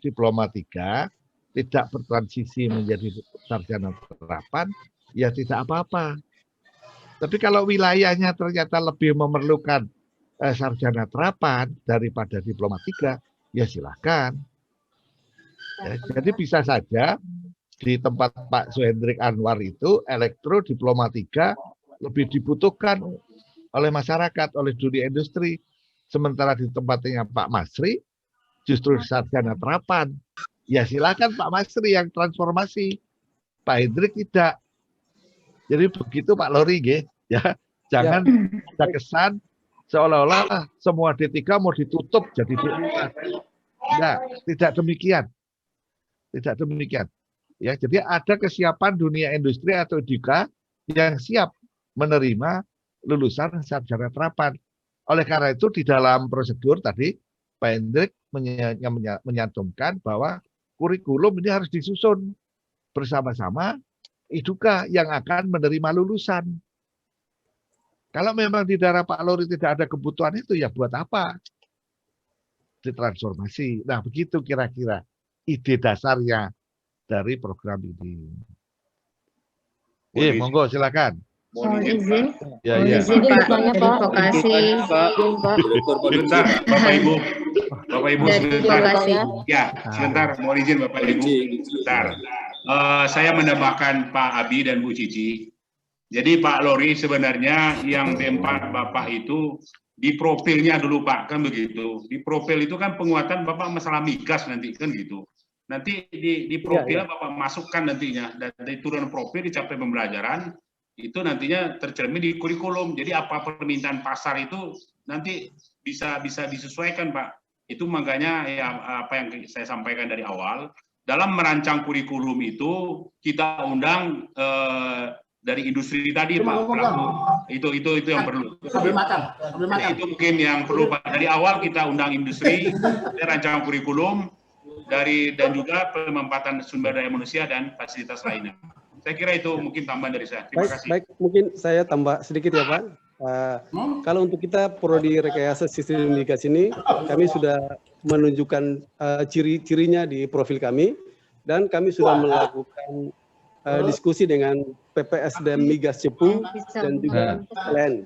Diploma 3, tidak bertransisi menjadi sarjana terapan, ya tidak apa-apa. Tapi kalau wilayahnya ternyata lebih memerlukan sarjana terapan daripada Diploma 3, ya silakan. Ya, jadi bisa saja di tempat Pak Suhendrik Anwar itu elektro Diploma 3 lebih dibutuhkan oleh masyarakat, oleh dunia industri. Sementara di tempatnya Pak Masri justru sarjana terapan. Ya silakan Pak Masri yang transformasi. Pak Hendrik tidak. Jadi begitu Pak Lori, ya. Jangan ada kesan seolah-olah semua D3 mau ditutup jadi D4. Enggak, tidak demikian. Tidak demikian. Ya, jadi ada kesiapan dunia industri atau DIKA yang siap menerima lulusan sarjana terapan. Oleh karena itu di dalam prosedur tadi Pak Hendrik menyantumkan bahwa kurikulum ini harus disusun bersama-sama IDUKA yang akan menerima lulusan. Kalau memang di daerah Pak Lori tidak ada kebutuhan itu, ya buat apa? Ditransformasi. Nah, begitu kira-kira ide dasarnya dari program ini. Monggo silakan. Mohon izin. Ya. Izin Pak, advokasi. Sebentar, Bapak Ibu. Bapak Ibu sebentar. Ya, sebentar. Mohon izin Bapak Ibu. Sebentar. Saya menambahkan Pak Abi dan Bu Cici. Jadi Pak Lori sebenarnya yang D4 Bapak itu di profilnya dulu Pak, kan begitu. Di profil itu kan penguatan Bapak masalah migas nanti kan gitu. Nanti di profil Bapak masukkan nantinya dan dari turun profil dicapai pembelajaran itu nantinya tercermin di kurikulum. Jadi apa permintaan pasar itu nanti bisa disesuaikan Pak. Itu makanya ya apa yang saya sampaikan dari awal dalam merancang kurikulum itu kita undang dari industri tadi Pak pelaku. Itu yang perlu. Itu mungkin yang perlu Pak. Dari awal kita undang industri, rancangan kurikulum dan juga penempatan sumber daya manusia dan fasilitas lainnya. Saya kira itu mungkin tambahan dari saya. Terima kasih. Baik, mungkin saya tambah sedikit ya Pak. Kalau untuk kita prodi rekayasa sistem migas ini, kami sudah menunjukkan ciri-cirinya di profil kami dan kami sudah melakukan diskusi dengan PPSDM Migas Cepu dan juga PLN.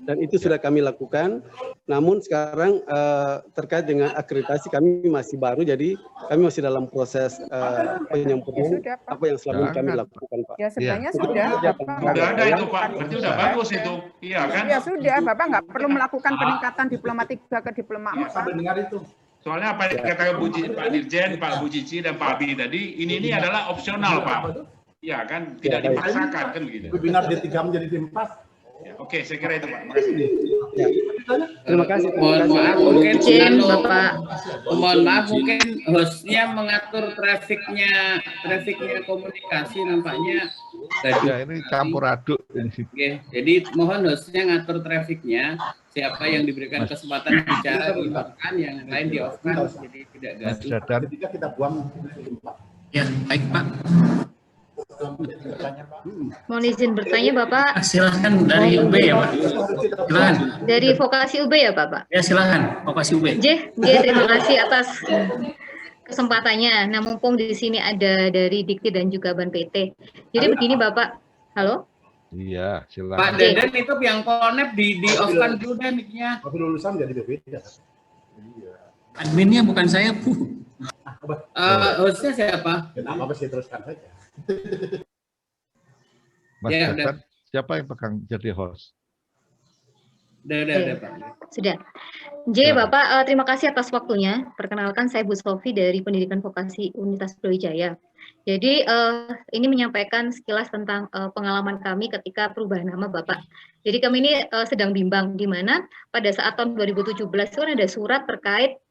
Dan itu sudah kami lakukan. Namun sekarang terkait dengan akreditasi kami masih baru, jadi kami masih dalam proses penyempurnaan apa yang selama ini kami lakukan, Pak. Ya sebenarnya sudah. Sudah ada itu Pak, berarti sudah bagus itu. Iya kan? Ya sudah, Bapak nggak perlu melakukan peningkatan Diploma 3 ke Diploma 4. Sampai dengar itu. Soalnya apa yang dikatakan Pak Dirjen, Pak Bu Cici, dan Pak Abi tadi, ini adalah opsional, Pak. Ya kan, tidak dipaksakan kan begitu. Webinar D3 menjadi D4. Ya, oke, saya kira itu Pak. Terima kasih. Ya. Terima kasih. Mohon maaf mungkin Izin, Bapak. mohon maaf mungkin hostnya mengatur trafiknya komunikasi nampaknya tadi. Ya, ini campur aduk. Oke, jadi mohon hostnya ngatur trafiknya, siapa yang diberikan kesempatan bicara di-on-kan, yang lain di-off-kan, jadi tidak gaduh. Ketika kita buang. Ya, baik Pak. Mohon izin bertanya Bapak. Silahkan dari UB ya Pak. Silahkan. Dari vokasi UB ya Bapak? Ya silahkan, vokasi UB. Terima kasih atas kesempatannya. Nah, mumpung di sini ada dari Dikti dan juga Ban PT. Jadi begini Bapak, halo? Iya, silakan. Pak Deden itu yang connect di-off-kan dulu deh mic-nya. Tapi lulusan jadi berbeda. Adminnya bukan saya, Bu. Hostnya siapa? Kenapa saya teruskan saja? Mas Ya, Hasan, siapa yang pegang jadi host? Udah, Pak. Sudah. Bapak, terima kasih atas waktunya. Perkenalkan, saya Bu Sofi dari Pendidikan Vokasi Universitas Brawijaya. Jadi, ini menyampaikan sekilas tentang pengalaman kami ketika perubahan nama Bapak. Jadi, kami ini sedang bimbang, di mana pada saat tahun 2017 itu ada surat terkait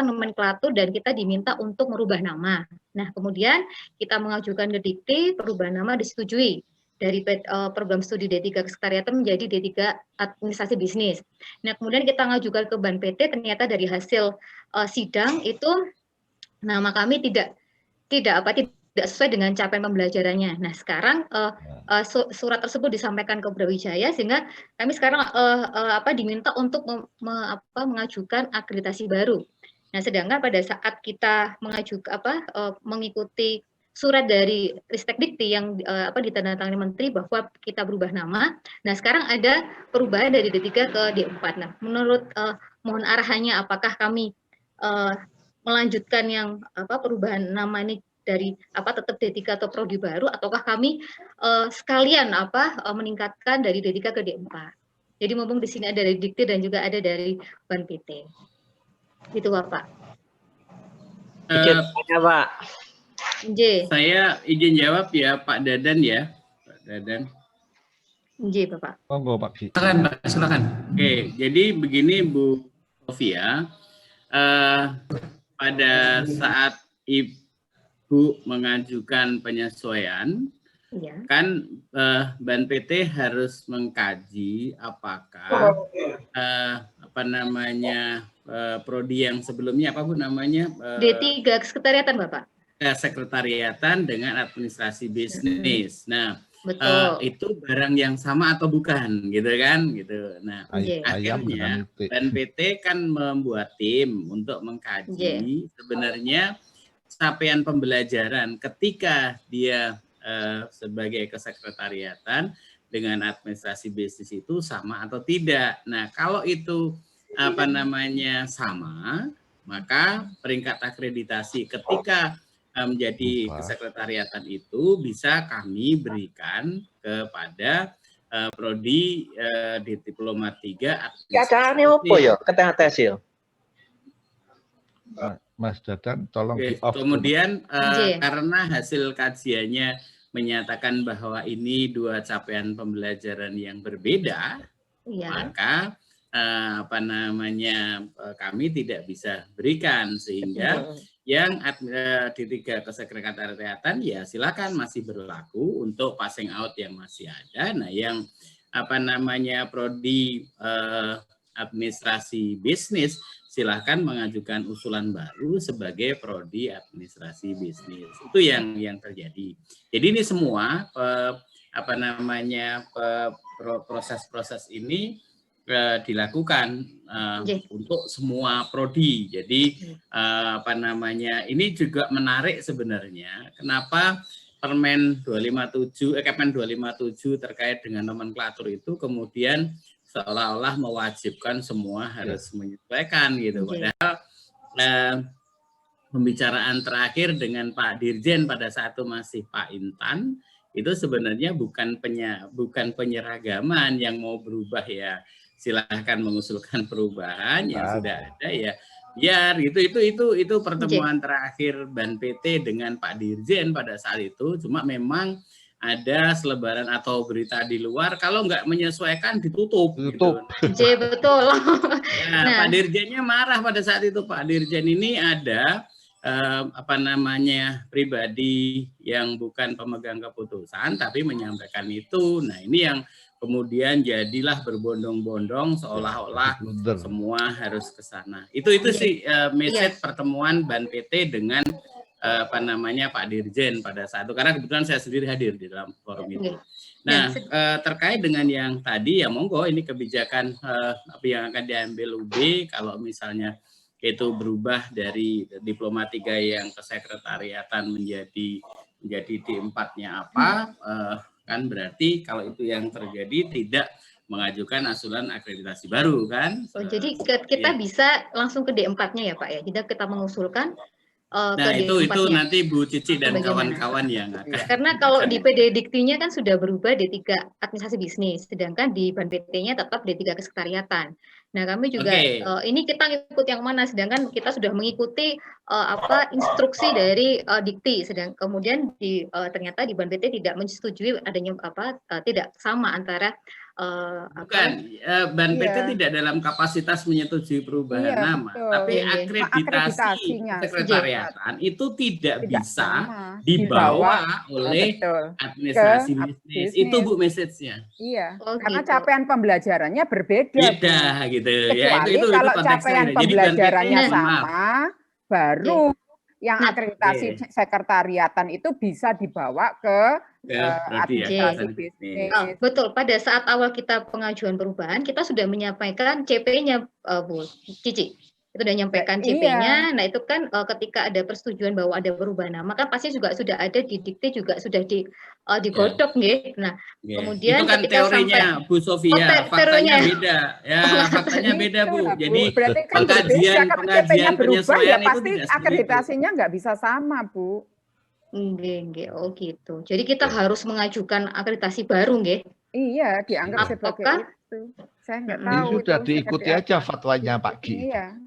nomenklatur dan kita diminta untuk merubah nama. Nah, kemudian kita mengajukan ke Dikti, perubahan nama disetujui dari program studi D3 Kesekretariatan menjadi D3 Administrasi Bisnis. Nah, kemudian kita mengajukan ke Ban PT, ternyata dari hasil sidang itu nama kami tidak sesuai dengan capaian pembelajarannya. Nah, sekarang surat tersebut disampaikan ke Brawijaya sehingga kami sekarang diminta untuk mengajukan akreditasi baru. Nah, sedangkan pada saat kita mengajukan mengikuti surat dari Ristek Dikti yang ditandatangani Menteri bahwa kita berubah nama. Nah, sekarang ada perubahan dari D3 ke D4. Nah, menurut mohon arahannya apakah kami melanjutkan yang perubahan nama ini dari tetap D3 atau prodi baru, ataukah kami sekalian meningkatkan dari D3 ke D4. Jadi mumpung di sini ada dari Dikti dan juga ada dari Ban PT. Gitu Bapak. Pak. Saya izin jawab ya Pak Dadan ya. Pak Dadan. Bapak. Monggo Pak Ki. Silakan. Oke, jadi begini Bu Sofia. Pada saat Ibu mengajukan penyesuaian, kan Ban PT harus mengkaji apakah prodi yang sebelumnya apa Bu namanya? D3 Kesekretariatan Bapak. Sekretariatan dengan administrasi bisnis. Nah, betul. Itu barang yang sama atau bukan, gitu kan? Gitu. Nah, akhirnya Ban PT kan membuat tim untuk mengkaji sebenarnya capaian pembelajaran ketika dia sebagai kesekretariatan dengan administrasi bisnis itu sama atau tidak. Nah, kalau itu sama, maka peringkat akreditasi ketika menjadi kesekretariatan itu bisa kami berikan kepada prodi di Diploma 3 Keadaannya apa ya? Ketah ya? Mas Dadan, tolong di-off. Kemudian karena hasil kajiannya menyatakan bahwa ini dua capaian pembelajaran yang berbeda, maka kami tidak bisa berikan, sehingga yang D3 kesekretariatan ya silakan masih berlaku untuk passing out yang masih ada. Nah, yang prodi administrasi bisnis silakan mengajukan usulan baru sebagai prodi administrasi bisnis. Itu yang terjadi. Jadi ini semua proses-proses ini dilakukan untuk semua prodi. Jadi ini juga menarik sebenarnya. Kenapa Permen 257 Kepmen 257 terkait dengan nomenklatur itu kemudian seolah-olah mewajibkan semua harus menyesuaikan gitu. Padahal pembicaraan terakhir dengan Pak Dirjen pada saat itu masih Pak Intan itu sebenarnya bukan penyeragaman yang mau berubah ya. Silahkan mengusulkan perubahan yang sudah ada ya biar gitu. Itu pertemuan terakhir Ban PT dengan Pak Dirjen pada saat itu. Cuma memang ada selebaran atau berita di luar, kalau nggak menyesuaikan ditutup. Gitu. Betul. Nah, Pak Dirjennya marah pada saat itu. Pak Dirjen ini ada pribadi yang bukan pemegang keputusan tapi menyampaikan itu. Nah, ini yang kemudian jadilah berbondong-bondong seolah-olah semua harus ke sana. Itu sih message pertemuan Ban PT dengan Pak Dirjen pada saat itu, karena kebetulan saya sendiri hadir di dalam forum itu. Nah, terkait dengan yang tadi ya monggo, ini kebijakan yang akan diambil UB kalau misalnya itu berubah dari Diploma 3 yang kesekretariatan menjadi D4-nya apa, kan berarti kalau itu yang terjadi tidak mengajukan usulan akreditasi baru kan. Jadi kita bisa langsung ke D4-nya ya Pak ya. Jadi kita mengusulkan nah itu nanti Bu Cici dan kawan-kawan yang akan. Karena kalau di PD Diktinya kan sudah berubah D3 administrasi bisnis, sedangkan di Ban PT-nya tetap D3 kesekretariatan. Nah, kami juga ini kita ngikut yang mana, sedangkan kita sudah mengikuti instruksi dari Dikti, sedang kemudian ternyata di Ban PT tidak menyetujui adanya tidak sama antara Ban PT tidak dalam kapasitas menyetujui perubahan nama, tapi akreditasi sekretariatan itu tidak bisa dibawa oleh administrasi bisnis. Itu Bu message-nya. Iya, karena capaian pembelajarannya berbeda. Beda gitu. Kecuali itu kalau capaian pembelajarannya PT, sama, baru yang akreditasi sekretariatan itu bisa dibawa ke administrasi bisnis. Betul, pada saat awal kita pengajuan perubahan, kita sudah menyampaikan CP-nya, Bu Cici. Itu sudah menyampaikan CP-nya. Nah, itu kan ketika ada persetujuan bahwa ada perubahan nama, kan pasti juga sudah ada di Dikti, juga sudah digodok, nggih. Nah, kemudian itu kan teorinya Bu Sofia, faktanya beda. Ya, faktanya beda, Bu. Jadi pengajian penyesuaian itu pasti akreditasinya nggak bisa sama, Bu. Nggih, oh gitu. Jadi kita harus mengajukan akreditasi baru, nggih? Iya, dianggap sebagai itu. Saya nggak tahu. Ini sudah diikuti aja fatwanya Pak Ki. Iya.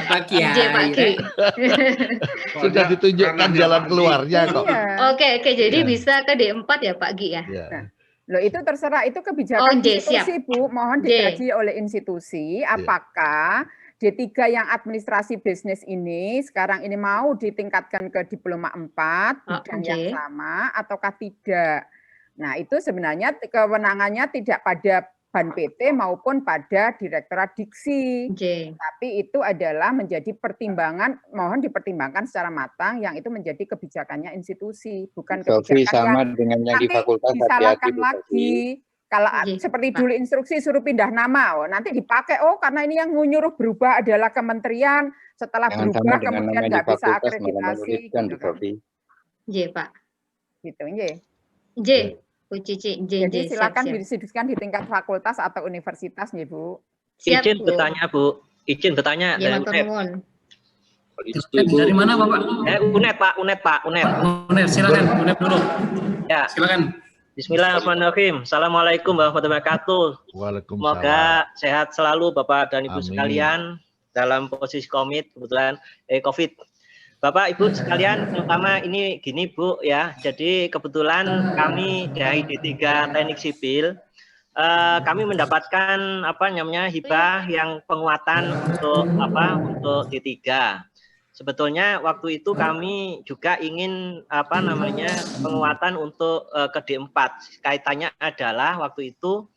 Pak Kiai. Sudah ditunjukkan jalan keluarnya kok. Oke, jadi bisa ke D4 ya Pak Gi ya. Loh, itu terserah, itu kebijakan institusi, Bu. Mohon dikaji oleh institusi apakah D3 yang administrasi bisnis ini sekarang ini mau ditingkatkan ke Diploma 4 bidang yang sama ataukah tidak. Nah, itu sebenarnya kewenangannya tidak pada Ban PT maupun pada Direktorat Diksi. Tapi itu adalah menjadi pertimbangan, mohon dipertimbangkan secara matang yang itu menjadi kebijakannya institusi, bukan kebijakan sama yang dengan yang di fakultas disalahkan lagi. Kalau seperti dulu instruksi suruh pindah nama, nanti dipakai, karena ini yang nyuruh berubah adalah kementerian, setelah berubah kemudian nggak bisa akreditasi. J, Pak. Gitu, J. Bu Cici, jadi silakan didiskusikan di tingkat fakultas atau universitas, nih Bu. Izin bertanya, Bu. Izin bertanya. Dari mana, Bapak? UNED, Pak. UNED. UNED, silakan. UNED dulu. Ya. Silakan. Bismillahirrahmanirrahim. Assalamualaikum warahmatullahi wabarakatuh. Waalaikumsalam. Semoga sehat selalu Bapak dan Ibu sekalian dalam posisi kebetulan COVID. Bapak Ibu sekalian, terutama ini gini Bu ya. Jadi kebetulan kami dari D3 Teknik Sipil, kami mendapatkan hibah yang penguatan untuk D3. Sebetulnya waktu itu kami juga ingin penguatan untuk ke D4. Kaitannya adalah waktu itu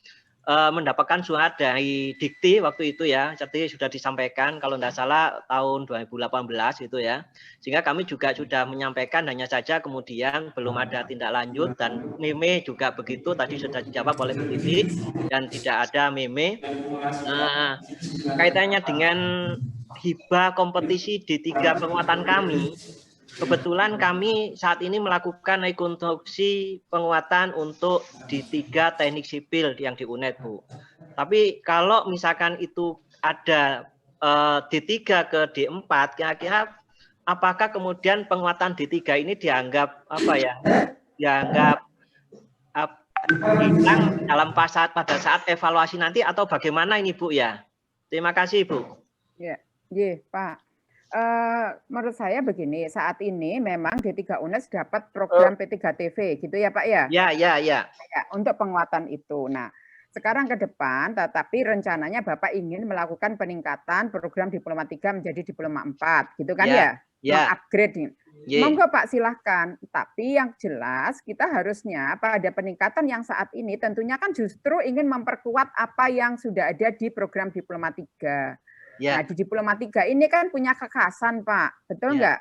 mendapatkan surat dari Dikti waktu itu ya, jadi sudah disampaikan kalau tidak salah tahun 2018 itu ya, sehingga kami juga sudah menyampaikan, hanya saja kemudian belum ada tindak lanjut dan meme juga begitu, tadi sudah dijawab oleh Bu Titi dan tidak ada meme. Kaitannya dengan hibah kompetisi D3 penguatan kami, kebetulan kami saat ini melakukan rekonstruksi penguatan untuk D3 Teknik Sipil yang di UNED, Bu. Tapi kalau misalkan itu ada D3 ke D4, kira-kira apakah kemudian penguatan D3 ini dianggap dianggap hilang dalam pada saat evaluasi nanti atau bagaimana ini, Bu ya? Terima kasih, Bu. Ya. Pak. Menurut saya begini, saat ini memang D3 UNES dapat program P3TV, gitu ya Pak ya? Ya. Ya, untuk penguatan itu. Nah, sekarang ke depan, tetapi rencananya Bapak ingin melakukan peningkatan program Diploma 3 menjadi Diploma 4, gitu kan ya? Mengupgrade. Monggo Pak, silahkan. Tapi yang jelas kita harusnya pada peningkatan yang saat ini tentunya kan justru ingin memperkuat apa yang sudah ada di program Diploma 3. Nah, di Diploma 3 ini kan punya kekhasan, Pak. Betul nggak?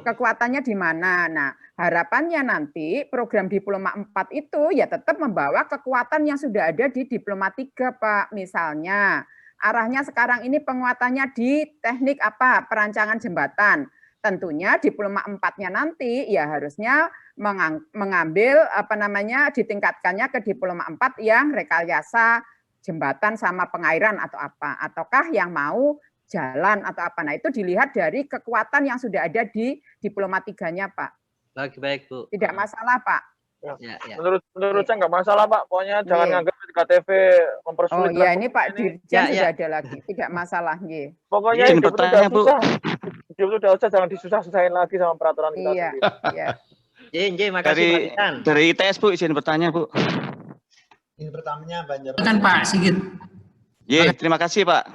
Kekuatannya di mana? Nah, harapannya nanti program Diploma 4 itu ya tetap membawa kekuatan yang sudah ada di Diploma 3, Pak. Misalnya, arahnya sekarang ini penguatannya di teknik apa? Perancangan jembatan. Tentunya Diploma 4-nya nanti ya harusnya mengambil ditingkatkannya ke Diploma 4 yang rekayasa jembatan sama pengairan atau apa, ataukah yang mau jalan atau apa. Nah, itu dilihat dari kekuatan yang sudah ada di Diploma 3-nya, Pak. Baik, Bu. Tidak masalah, Pak. Ya. Menurut saya nggak masalah, Pak. Pokoknya jangan nganggap P3TV mempersulit. Oh iya, ini Pak Dirjen sudah ada lagi. Tidak masalah, Pokoknya hidup itu udah usah, jangan disusah-susahin lagi sama peraturan kita. Iya. Makasih Pak. Dari ITS, Bu, izin bertanya, Bu. Ini pertamanya Banjar. Kan Pak Sigit. Terima kasih Pak.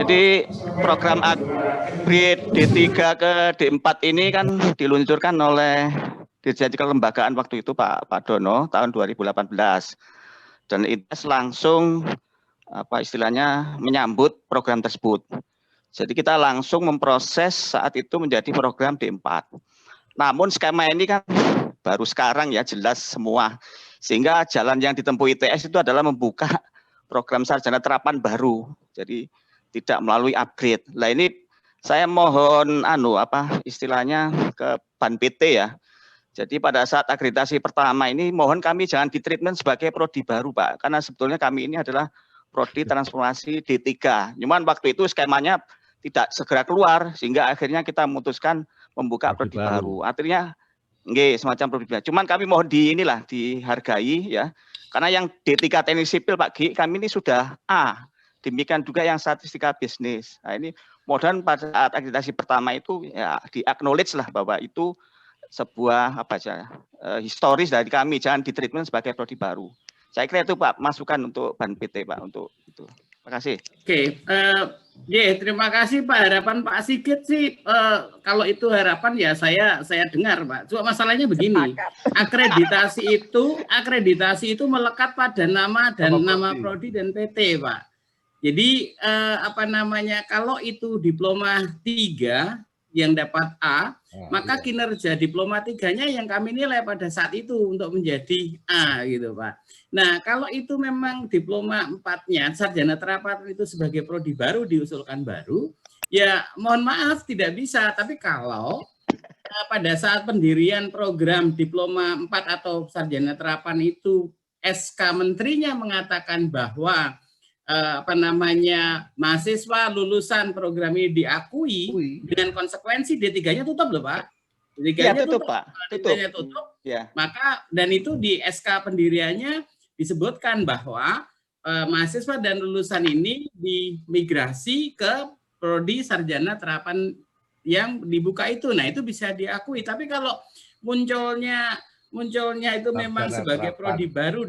Jadi program upgrade D3 ke D4 ini kan diluncurkan oleh Dirjen Kelembagaan waktu itu Pak Dono tahun 2018. Dan ITS langsung menyambut program tersebut. Jadi kita langsung memproses saat itu menjadi program D4. Namun skema ini kan baru sekarang ya jelas semua. Sehingga jalan yang ditempuh ITS itu adalah membuka program sarjana terapan baru. Jadi tidak melalui upgrade. Nah ini saya mohon istilahnya ke Ban PT ya. Jadi pada saat akreditasi pertama ini mohon kami jangan ditreatment sebagai prodi baru Pak. Karena sebetulnya kami ini adalah prodi transformasi D3. Cuman waktu itu skemanya tidak segera keluar sehingga akhirnya kita memutuskan membuka prodi baru. Artinya semacam prodi. Cuman kami mohon dihargai ya. Karena yang D3 teknik sipil Pak Gi, kami ini sudah A. Demikian juga yang statistika bisnis. Nah ini mohon pada saat akreditasi pertama itu ya di-acknowledge lah bahwa itu sebuah historis dari kami, jangan ditreatment sebagai prodi baru. Saya kira itu Pak masukan untuk Ban PT Pak untuk itu. Terima kasih. Terima kasih Pak. Harapan Pak Sigit sih kalau itu harapan ya saya dengar Pak. Cuma masalahnya begini, akreditasi itu melekat pada nama dan nama prodi dan PT Pak. Jadi kalau itu diploma 3 yang dapat A, maka kinerja diploma 3-nya yang kami nilai pada saat itu untuk menjadi A gitu Pak. Nah, kalau itu memang diploma 4-nya sarjana terapan itu sebagai prodi baru diusulkan baru, ya mohon maaf tidak bisa. Tapi kalau pada saat pendirian program diploma 4 atau sarjana terapan itu SK menterinya mengatakan bahwa mahasiswa lulusan program ini diakui dengan konsekuensi D3-nya tutup loh Pak. D3-nya tutup Pak. Tutup. Ya. Maka dan itu di SK pendiriannya disebutkan bahwa mahasiswa dan lulusan ini dimigrasi ke prodi sarjana terapan yang dibuka itu. Nah, itu bisa diakui. Tapi kalau munculnya itu memang sebagai prodi baru